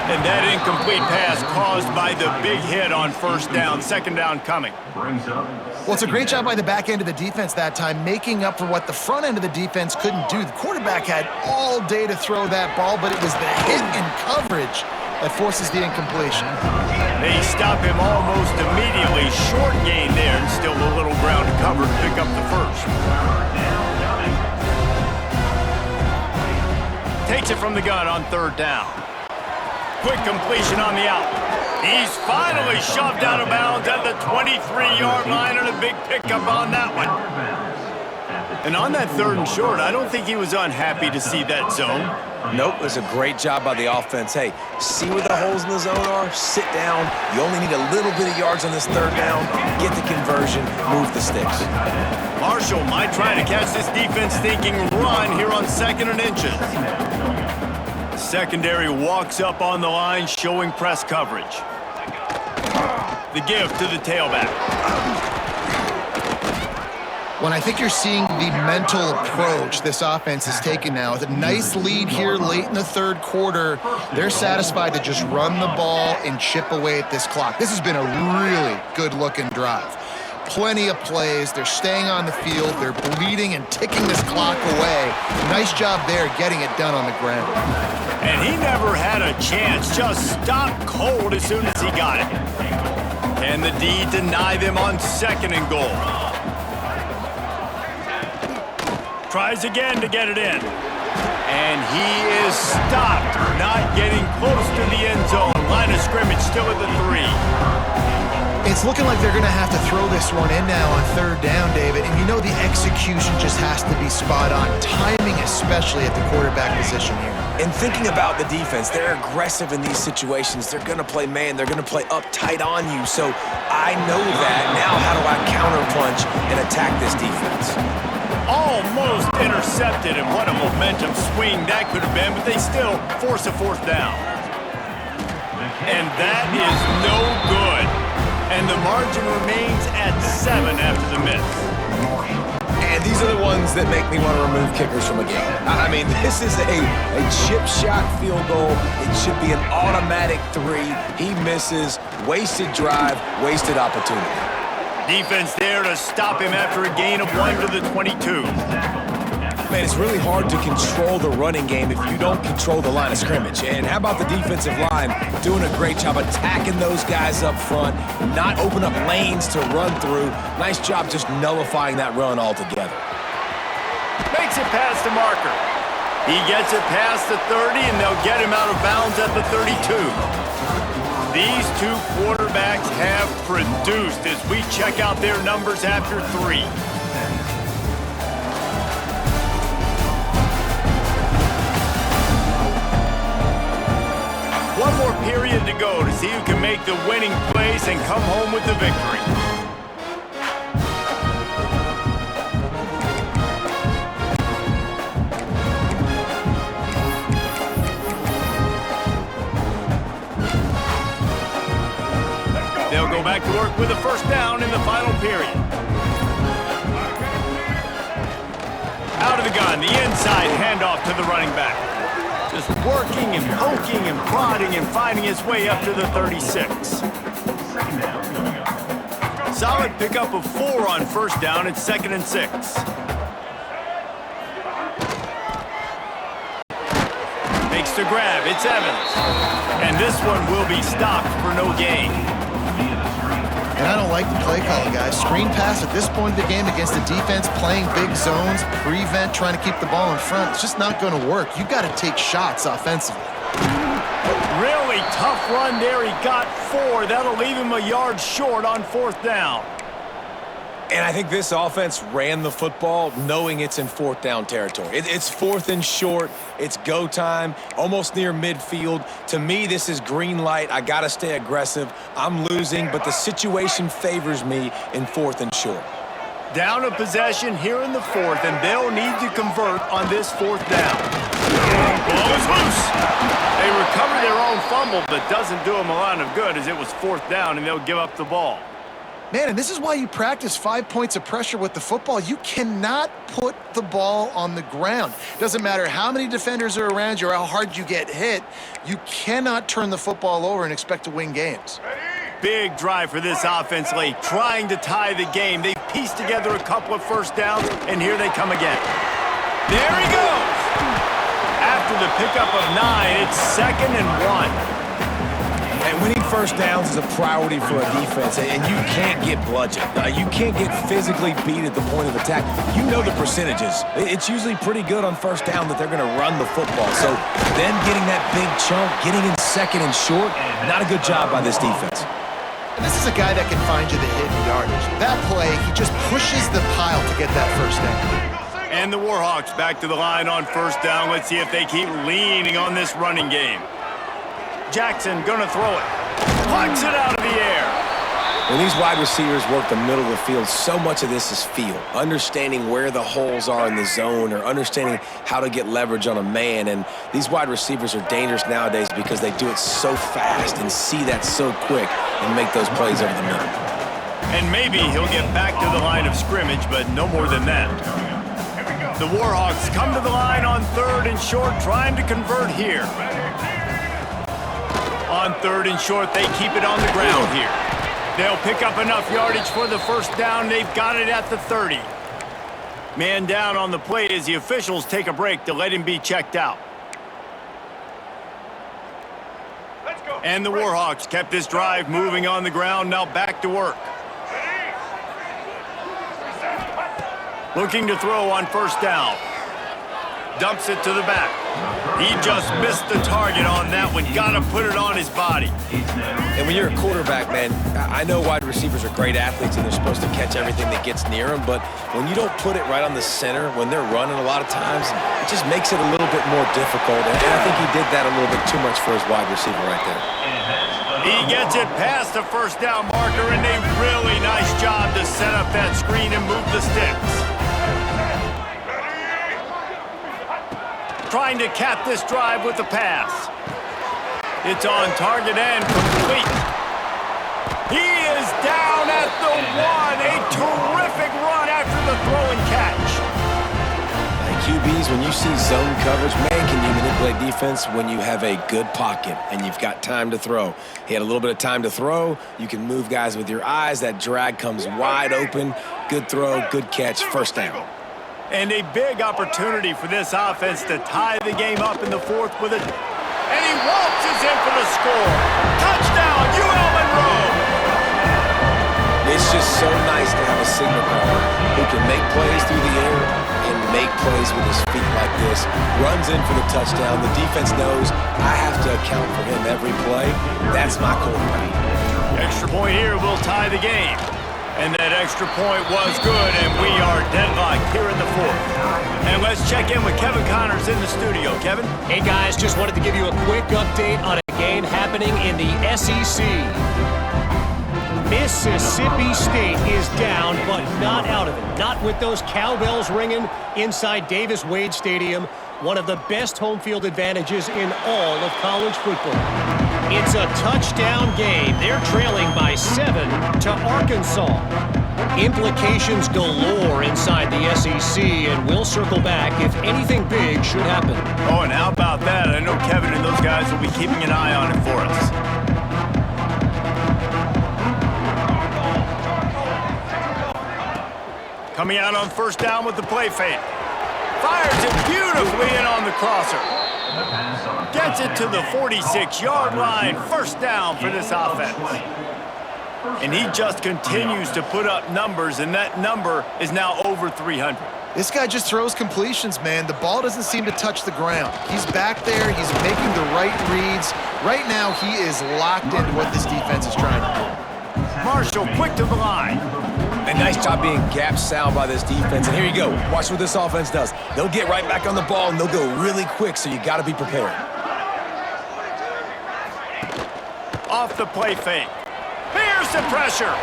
And that incomplete pass caused by the big hit on 1st down. 2nd down coming. Well, it's a great job by the back end of the defense that time, making up for what the front end of the defense couldn't do. The quarterback had all day to throw that ball, but it was the hit and coverage that forces the incompletion. They stop him almost immediately. Short gain there, and still a little ground to cover to pick up the 1st. Takes it from the gun on 3rd down. Quick completion on the out. He's finally shoved out of bounds at the 23-yard line, and a big pickup on that one. And on that 3rd and short, I don't think he was unhappy to see that zone. Nope, it was a great job by the offense. Hey, see where the holes in the zone are? Sit down. You only need a little bit of yards on this 3rd down. Get the conversion. Move the sticks. Marshall might try to catch this defense thinking run here on 2nd and inches. Secondary walks up on the line, showing press coverage. The give to the tailback. When I think you're seeing the mental approach this offense has taken now, with a nice lead here late in the 3rd quarter, they're satisfied to just run the ball and chip away at this clock. This has been a really good-looking drive. Plenty of plays. They're staying on the field. They're bleeding and ticking this clock away. Nice job there getting it done on the ground. And he never had a chance. Just stopped cold as soon as he got it. Can the D deny them on 2nd and goal? Tries again to get it in. And he is stopped, not getting close to the end zone. Line of scrimmage still at the 3. It's looking like they're going to have to throw this one in now on 3rd down, David. And you know the execution just has to be spot on. Timing, especially at the quarterback position here. And thinking about the defense, they're aggressive in these situations. They're going to play man. They're going to play up tight on you. So I know that. Now how do I counterpunch and attack this defense? Almost intercepted, and what a momentum swing that could have been, but they still force a 4th down. And that is no good. And the margin remains at 7 after the miss. And these are the ones that make me want to remove kickers from a game. I mean, this is a chip shot field goal. It should be an automatic 3. He misses. Wasted drive, wasted opportunity. Defense there to stop him after a gain of 1 to the 22. Man, it's really hard to control the running game if you don't control the line of scrimmage. And how about the defensive line doing a great job attacking those guys up front, not open up lanes to run through. Nice job just nullifying that run altogether. Makes it past the marker. He gets it past the 30, and they'll get him out of bounds at the 32. These two quarterbacks quarterbacks have produced as we check out their numbers after 3. One more period to go to see who can make the winning plays and come home with the victory. They'll go back to work with a first down in the final period. Out of the gun, the inside handoff to the running back. Just working and poking and prodding and finding his way up to the 36. Solid pickup of 4 on first down. It's 2nd and 6. Makes the grab. It's Evans. And this one will be stopped for no gain. And I don't like the play calling, guys. Screen pass at this point of the game against a defense playing big zones, prevent, trying to keep the ball in front. It's just not going to work. You've got to take shots offensively. Really tough run there. He got 4. That'll leave him a yard short on 4th down. And I think this offense ran the football knowing it's in 4th down territory. It's 4th and short. It's go time, almost near midfield. To me, this is green light. I got to stay aggressive. I'm losing, but the situation favors me in 4th and short. Down a possession here in the 4th, and they'll need to convert on this 4th down. Ball is loose. They recover their own fumble, but doesn't do them a lot of good as it was 4th down, and they'll give up the ball. Man, and this is why you practice 5 points of pressure with the football. You cannot put the ball on the ground. Doesn't matter how many defenders are around you or how hard you get hit, you cannot turn the football over and expect to win games. Big drive for this offense late, trying to tie the game. They've pieced together a couple of first downs, and here they come again. There he goes! After the pickup of 9, it's 2nd and 1. And winning first downs is a priority for a defense, and you can't get bludgeoned. You can't get physically beat at the point of attack. You know the percentages. It's usually pretty good on first down that they're going to run the football. So then getting that big chunk, getting in 2nd and short, not a good job by this defense. And this is a guy that can find you the hidden yardage. That play, he just pushes the pile to get that first down. And the Warhawks back to the line on first down. Let's see if they keep leaning on this running game. Jackson gonna throw it. Plucks it out of the air. When these wide receivers work the middle of the field, so much of this is feel. Understanding where the holes are in the zone or understanding how to get leverage on a man. And these wide receivers are dangerous nowadays because they do it so fast and see that so quick and make those plays over the middle. And maybe he'll get back to the line of scrimmage, but no more than that. The Warhawks come to the line on 3rd and short, trying to convert here. On 3rd and short, they keep it on the ground here. They'll pick up enough yardage for the first down. They've got it at the 30. Man down on the play as the officials take a break to let him be checked out. And the Warhawks kept this drive moving on the ground, now back to work. Looking to throw on first down. Dumps it to the back. He just missed the target on that one. Got to put it on his body. And when you're a quarterback, man, I know wide receivers are great athletes and they're supposed to catch everything that gets near them, but when you don't put it right on the center, when they're running a lot of times, it just makes it a little bit more difficult. And I think he did that a little bit too much for his wide receiver right there. He gets it past the first down marker, and a really nice job to set up that screen and move the sticks. Trying to cap this drive with the pass. It's on target and complete. He is down at the 1. A terrific run after the throw and catch. QBs, when you see zone coverage, man, can you manipulate defense when you have a good pocket and you've got time to throw. He had a little bit of time to throw. You can move guys with your eyes. That drag comes wide open. Good throw, good catch, first down. And a big opportunity for this offense to tie the game up in the 4th with it. And he waltzes in for the score. Touchdown, UL Monroe! It's just so nice to have a signal caller who can make plays through the air and make plays with his feet like this. Runs in for the touchdown. The defense knows I have to account for him every play. That's my quarterback. Extra point here will tie the game. And that extra point was good, and we are deadlocked here in the fourth. And let's check in with Kevin Connors in the studio. Kevin? Hey, guys, just wanted to give you a quick update on a game happening in the SEC. Mississippi State is down, but not out of it. Not with those cowbells ringing inside Davis-Wade Stadium, one of the best home field advantages in all of college football. It's a touchdown game. They're trailing by 7 to Arkansas. Implications galore inside the SEC, and we'll circle back if anything big should happen. Oh, and how about that? I know Kevin and those guys will be keeping an eye on it for us. Coming out on first down with the play fake. Fires it beautifully in on the crosser. Gets it to the 46-yard line. First down for this offense. And he just continues to put up numbers, and that number is now over 300. This guy just throws completions, man. The ball doesn't seem to touch the ground. He's back there. He's making the right reads. Right now, he is locked into what this defense is trying to do. Marshall quick to the line. A nice job being gap sound by this defense. And here you go. Watch what this offense does. They'll get right back on the ball, and they'll go really quick, so you got to be prepared. Off the play fake. Here's the pressure.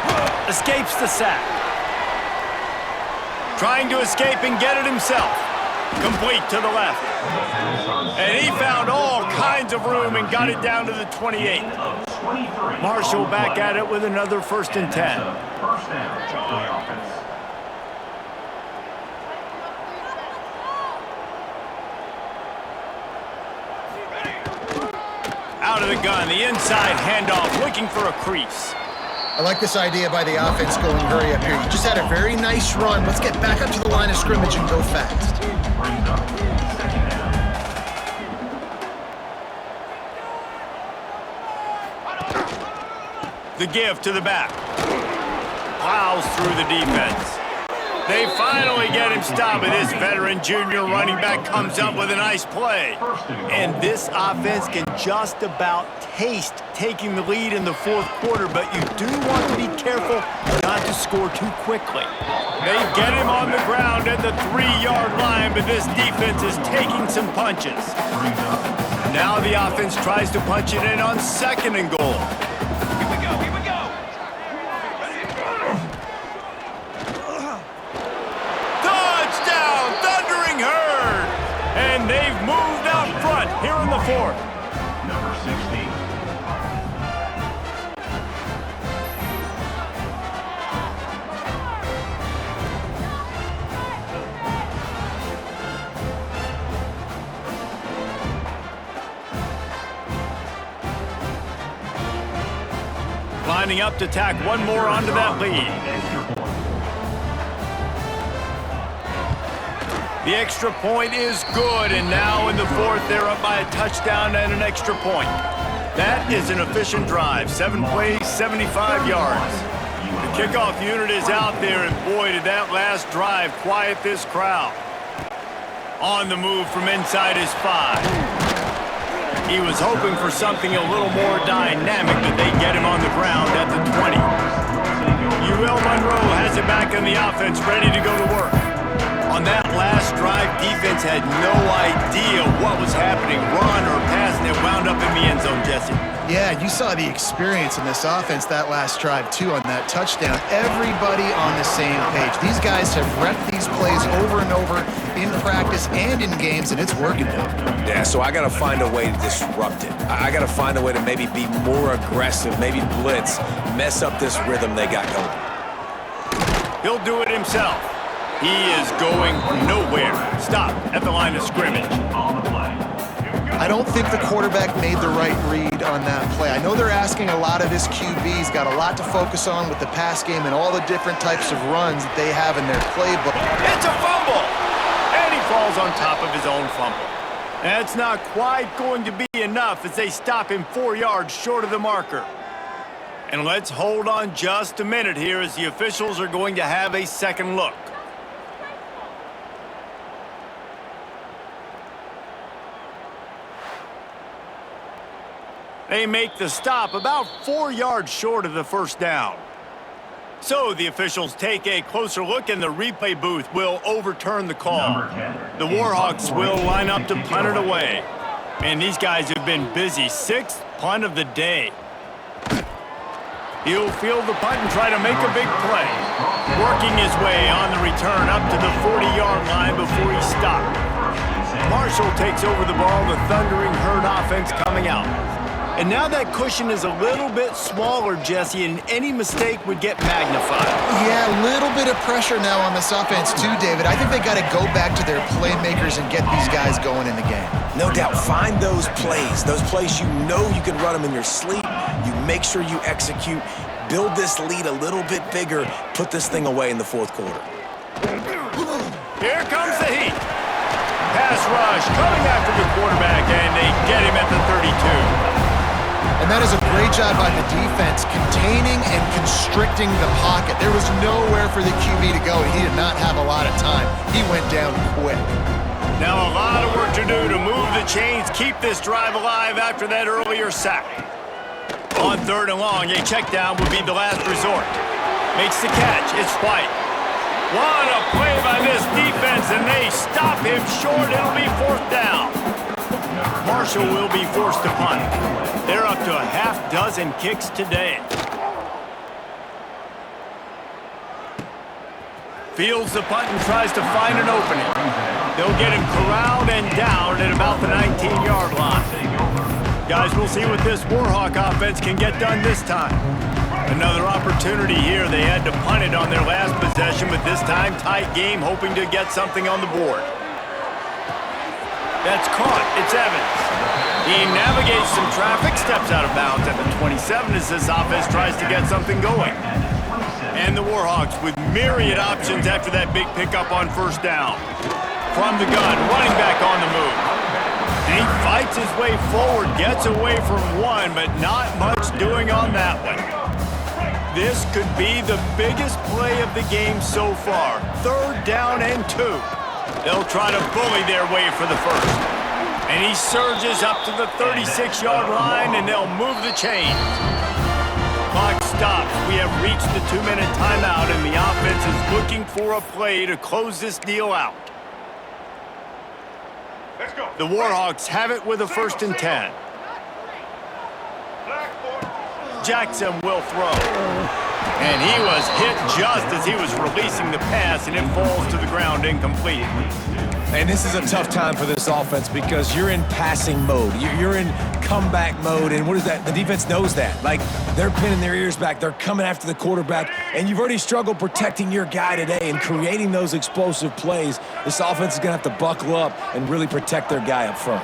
Escapes the sack. Trying to escape and get it himself. Complete to the left. And he found all kinds of room and got it down to the 28. Marshall back at it with another 1st and 10. First down for the offense. Out of the gun, the inside handoff, looking for a crease. I like this idea by the offense going hurry up here. You just had a very nice run. Let's get back up to the line of scrimmage and go fast. Brings up second down. The give to the back. Plows through the defense. They finally get him stopped, and this veteran junior running back comes up with a nice play. And this offense can just about taste taking the lead in the fourth quarter, but you do want to be careful not to score too quickly. They get him on the ground at the 3-yard line, but this defense is taking some punches. Now the offense tries to punch it in on 2nd and goal. And they've moved out front here in the fourth. Number 16. Lining up to tack one more onto that lead. The extra point is good, and now in the fourth, they're up by a touchdown and an extra point. That is an efficient drive. 7 plays, 75 yards. The kickoff unit is out there, and boy, did that last drive quiet this crowd. On the move from inside his 5. He was hoping for something a little more dynamic, but they get him on the ground at the 20. Monroe has it back in the offense, ready to go to work. On that last drive, defense had no idea what was happening, run or pass, and it wound up in the end zone, Jesse. Yeah, you saw the experience in this offense that last drive, too, on that touchdown. Everybody on the same page. These guys have repped these plays over and over in practice and in games, and it's working now. Yeah, so I got to find a way to disrupt it. I got to find a way to maybe be more aggressive, maybe blitz, mess up this rhythm they got going. He'll do it himself. He is going nowhere. Stop at the line of scrimmage. On the play. I don't think the quarterback made the right read on that play. I know they're asking a lot of his QBs, got a lot to focus on with the pass game and all the different types of runs that they have in their playbook. It's a fumble! And he falls on top of his own fumble. That's not quite going to be enough as they stop him 4 yards short of the marker. And let's hold on just a minute here as the officials are going to have a second look. They make the stop about 4 yards short of the first down. So the officials take a closer look, and the replay booth will overturn the call. The Warhawks will line up to punt it away. And these guys have been busy. 6th punt of the day. He'll field the punt and try to make a big play. Working his way on the return up to the 40-yard line before he stopped. Marshall takes over the ball, the Thundering Herd offense coming out. And now that cushion is a little bit smaller, Jesse, and any mistake would get magnified. Yeah, a little bit of pressure now on this offense too, David. I think they got to go back to their playmakers and get these guys going in the game. No doubt, find those plays you know you can run them in your sleep. You make sure you execute, build this lead a little bit bigger, put this thing away in the fourth quarter. Here comes the heat. Pass rush coming after the quarterback, and they get him at the 32. And that is a great job by the defense, containing and constricting the pocket. There was nowhere for the QB to go, and he did not have a lot of time. He went down quick. Now a lot of work to do to move the chains, keep this drive alive after that earlier sack. On 3rd and long, a check down would be the last resort. Makes the catch. It's White. What a play by this defense, and they stop him short. It'll be 4th down. Marshall will be forced to punt. They're up to a half-dozen kicks today. Fields the punt and tries to find an opening. They'll get him corralled and down at about the 19-yard line. Guys, we'll see what this Warhawk offense can get done this time. Another opportunity here. They had to punt it on their last possession, but this time tight game, hoping to get something on the board. That's caught. It's Evans. He navigates some traffic, steps out of bounds at the 27 as this offense tries to get something going. And the Warhawks with myriad options after that big pickup on 1st down. From the gun, running back on the move. And he fights his way forward, gets away from one, but not much doing on that one. This could be the biggest play of the game so far. 3rd down and 2. They'll try to bully their way for the first. And he surges up to the 36-yard line, and they'll move the chains. Clock stops. We have reached the 2-minute timeout, and the offense is looking for a play to close this deal out. Let's go. The Warhawks have it with a 1st and 10. Jackson will throw. And he was hit just as he was releasing the pass, and it falls to the ground incomplete. And this is a tough time for this offense because you're in passing mode. You're in comeback mode, and what is that? The defense knows that. Like, they're pinning their ears back. They're coming after the quarterback, and you've already struggled protecting your guy today and creating those explosive plays. This offense is going to have to buckle up and really protect their guy up front.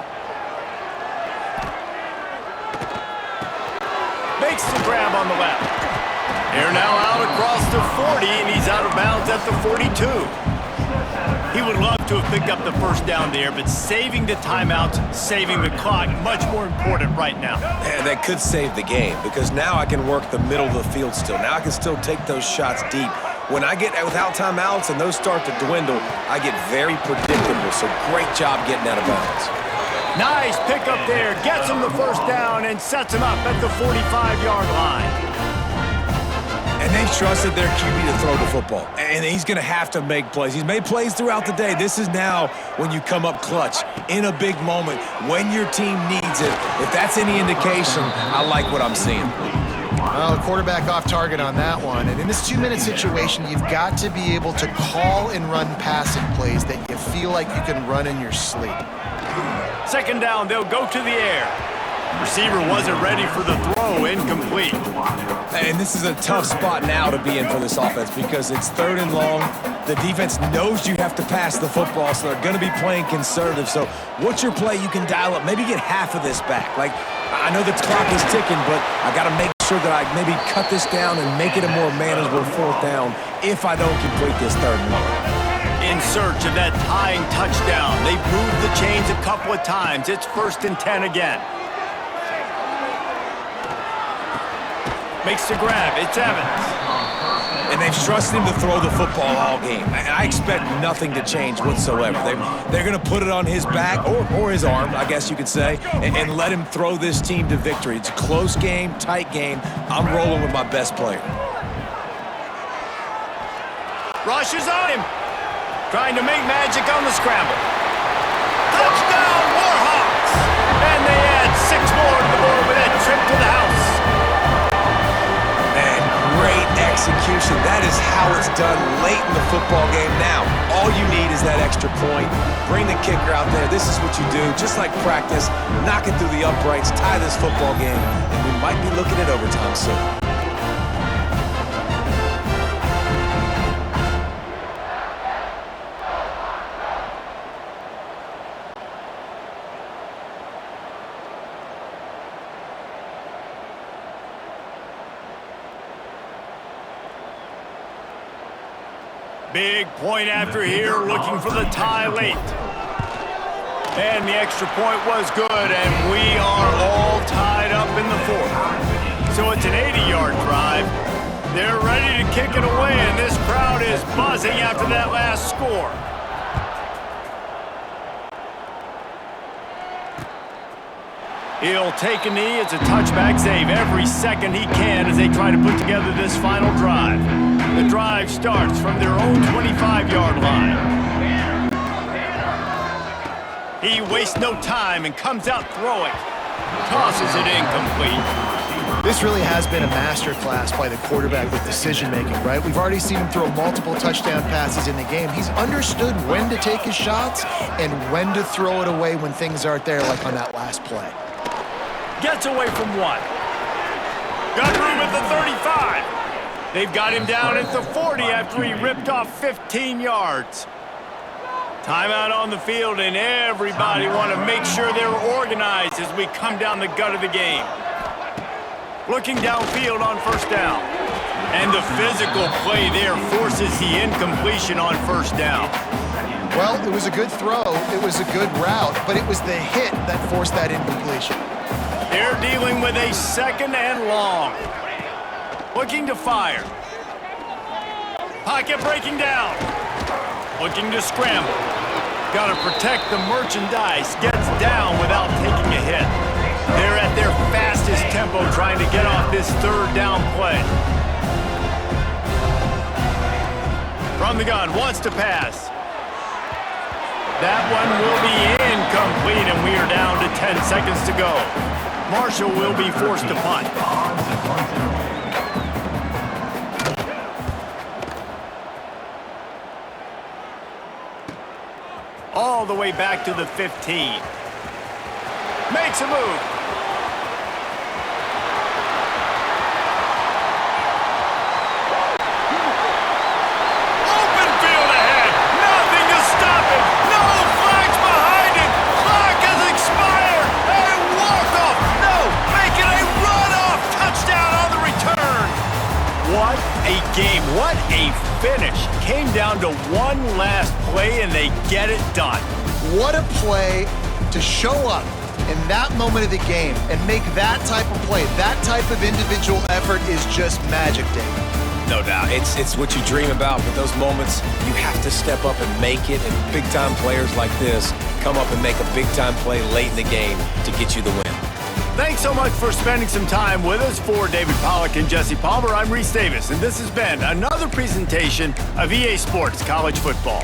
Makes the grab on the left. They're now out across the 40, and he's out of bounds at the 42. He would love to have picked up the 1st down there, but saving the timeouts, saving the clock, much more important right now. And that could save the game because now I can work the middle of the field still. Now I can still take those shots deep. When I get without timeouts and those start to dwindle, I get very predictable. So great job getting out of bounds. Nice pickup there. Gets him the 1st down and sets him up at the 45-yard line. And they've trusted their QB to throw the football. And he's going to have to make plays. He's made plays throughout the day. This is now when you come up clutch in a big moment when your team needs it. If that's any indication, I like what I'm seeing. Well, the quarterback off target on that one. And in this 2-minute situation, you've got to be able to call and run passing plays that you feel like you can run in your sleep. 2nd down, they'll go to the air. Receiver wasn't ready for the throw, incomplete. And this is a tough spot now to be in for this offense because it's 3rd and long. The defense knows you have to pass the football, so they're going to be playing conservative. So what's your play you can dial up? Maybe get half of this back. Like, I know the clock is ticking, but I got to make sure that I maybe cut this down and make it a more manageable 4th down if I don't complete this 3rd and long. In search of that tying touchdown. They've moved the chains a couple of times. It's 1st and 10 again. Makes the grab. It's Evans. and they've trusted him to throw the football all game. And I expect nothing to change whatsoever. They're going to put it on his back, or his arm, I guess you could say, and let him throw this team to victory. It's a close game, tight game. I'm rolling with my best player. Rushes on him. Trying to make magic on the scramble. Touchdown, Warhawks! And they add 6 more to the board with that trip to the house. Man, great execution. That is how it's done late in the football game now. All you need is that extra point. Bring the kicker out there. This is what you do. Just like practice, knock it through the uprights, tie this football game, and we might be looking at overtime soon. Big point after here, looking for the tie late. And the extra point was good, and we are all tied up in the fourth. So it's an 80-yard drive. They're ready to kick it away, and this crowd is buzzing after that last score. He'll take a knee. It's a touchback save every second he can as they try to put together this final drive. The drive starts from their own 25-yard line. He wastes no time and comes out throwing. Tosses it incomplete. This really has been a masterclass by the quarterback with decision-making, right? We've already seen him throw multiple touchdown passes in the game. He's understood when to take his shots and when to throw it away when things aren't there, like on that last play. Gets away from one. Got room at the 35. They've got him down at the 40 after he ripped off 15 yards. Timeout on the field, and everybody want to make sure they're organized as we come down the gut of the game. Looking downfield on first down. And the physical play there forces the incompletion on first down. Well, it was a good throw, it was a good route, but it was the hit that forced that incompletion. They're dealing with a 2nd and long. Looking to fire. Pocket breaking down. Looking to scramble. Got to protect the merchandise. Gets down without taking a hit. They're at their fastest tempo trying to get off this 3rd down play. From the gun, wants to pass. That one will be incomplete, and we are down to 10 seconds to go. Marshall will be forced to punt. All the way back to the 15. Makes a move. Open field ahead. Nothing to stop him. No flags behind him. Clock has expired. A walk-off. No, make it a run-off. Touchdown on the return. What a game. What a finish. Came down to one last play, and they get it done. What a play to show up in that moment of the game and make that type of play. That type of individual effort is just magic, Dave. No doubt. It's what you dream about, but those moments, you have to step up and make it, and big-time players like this come up and make a big-time play late in the game to get you the win. Thanks so much for spending some time with us. For David Pollack and Jesse Palmer, I'm Reese Davis, and this has been another presentation of EA Sports College Football.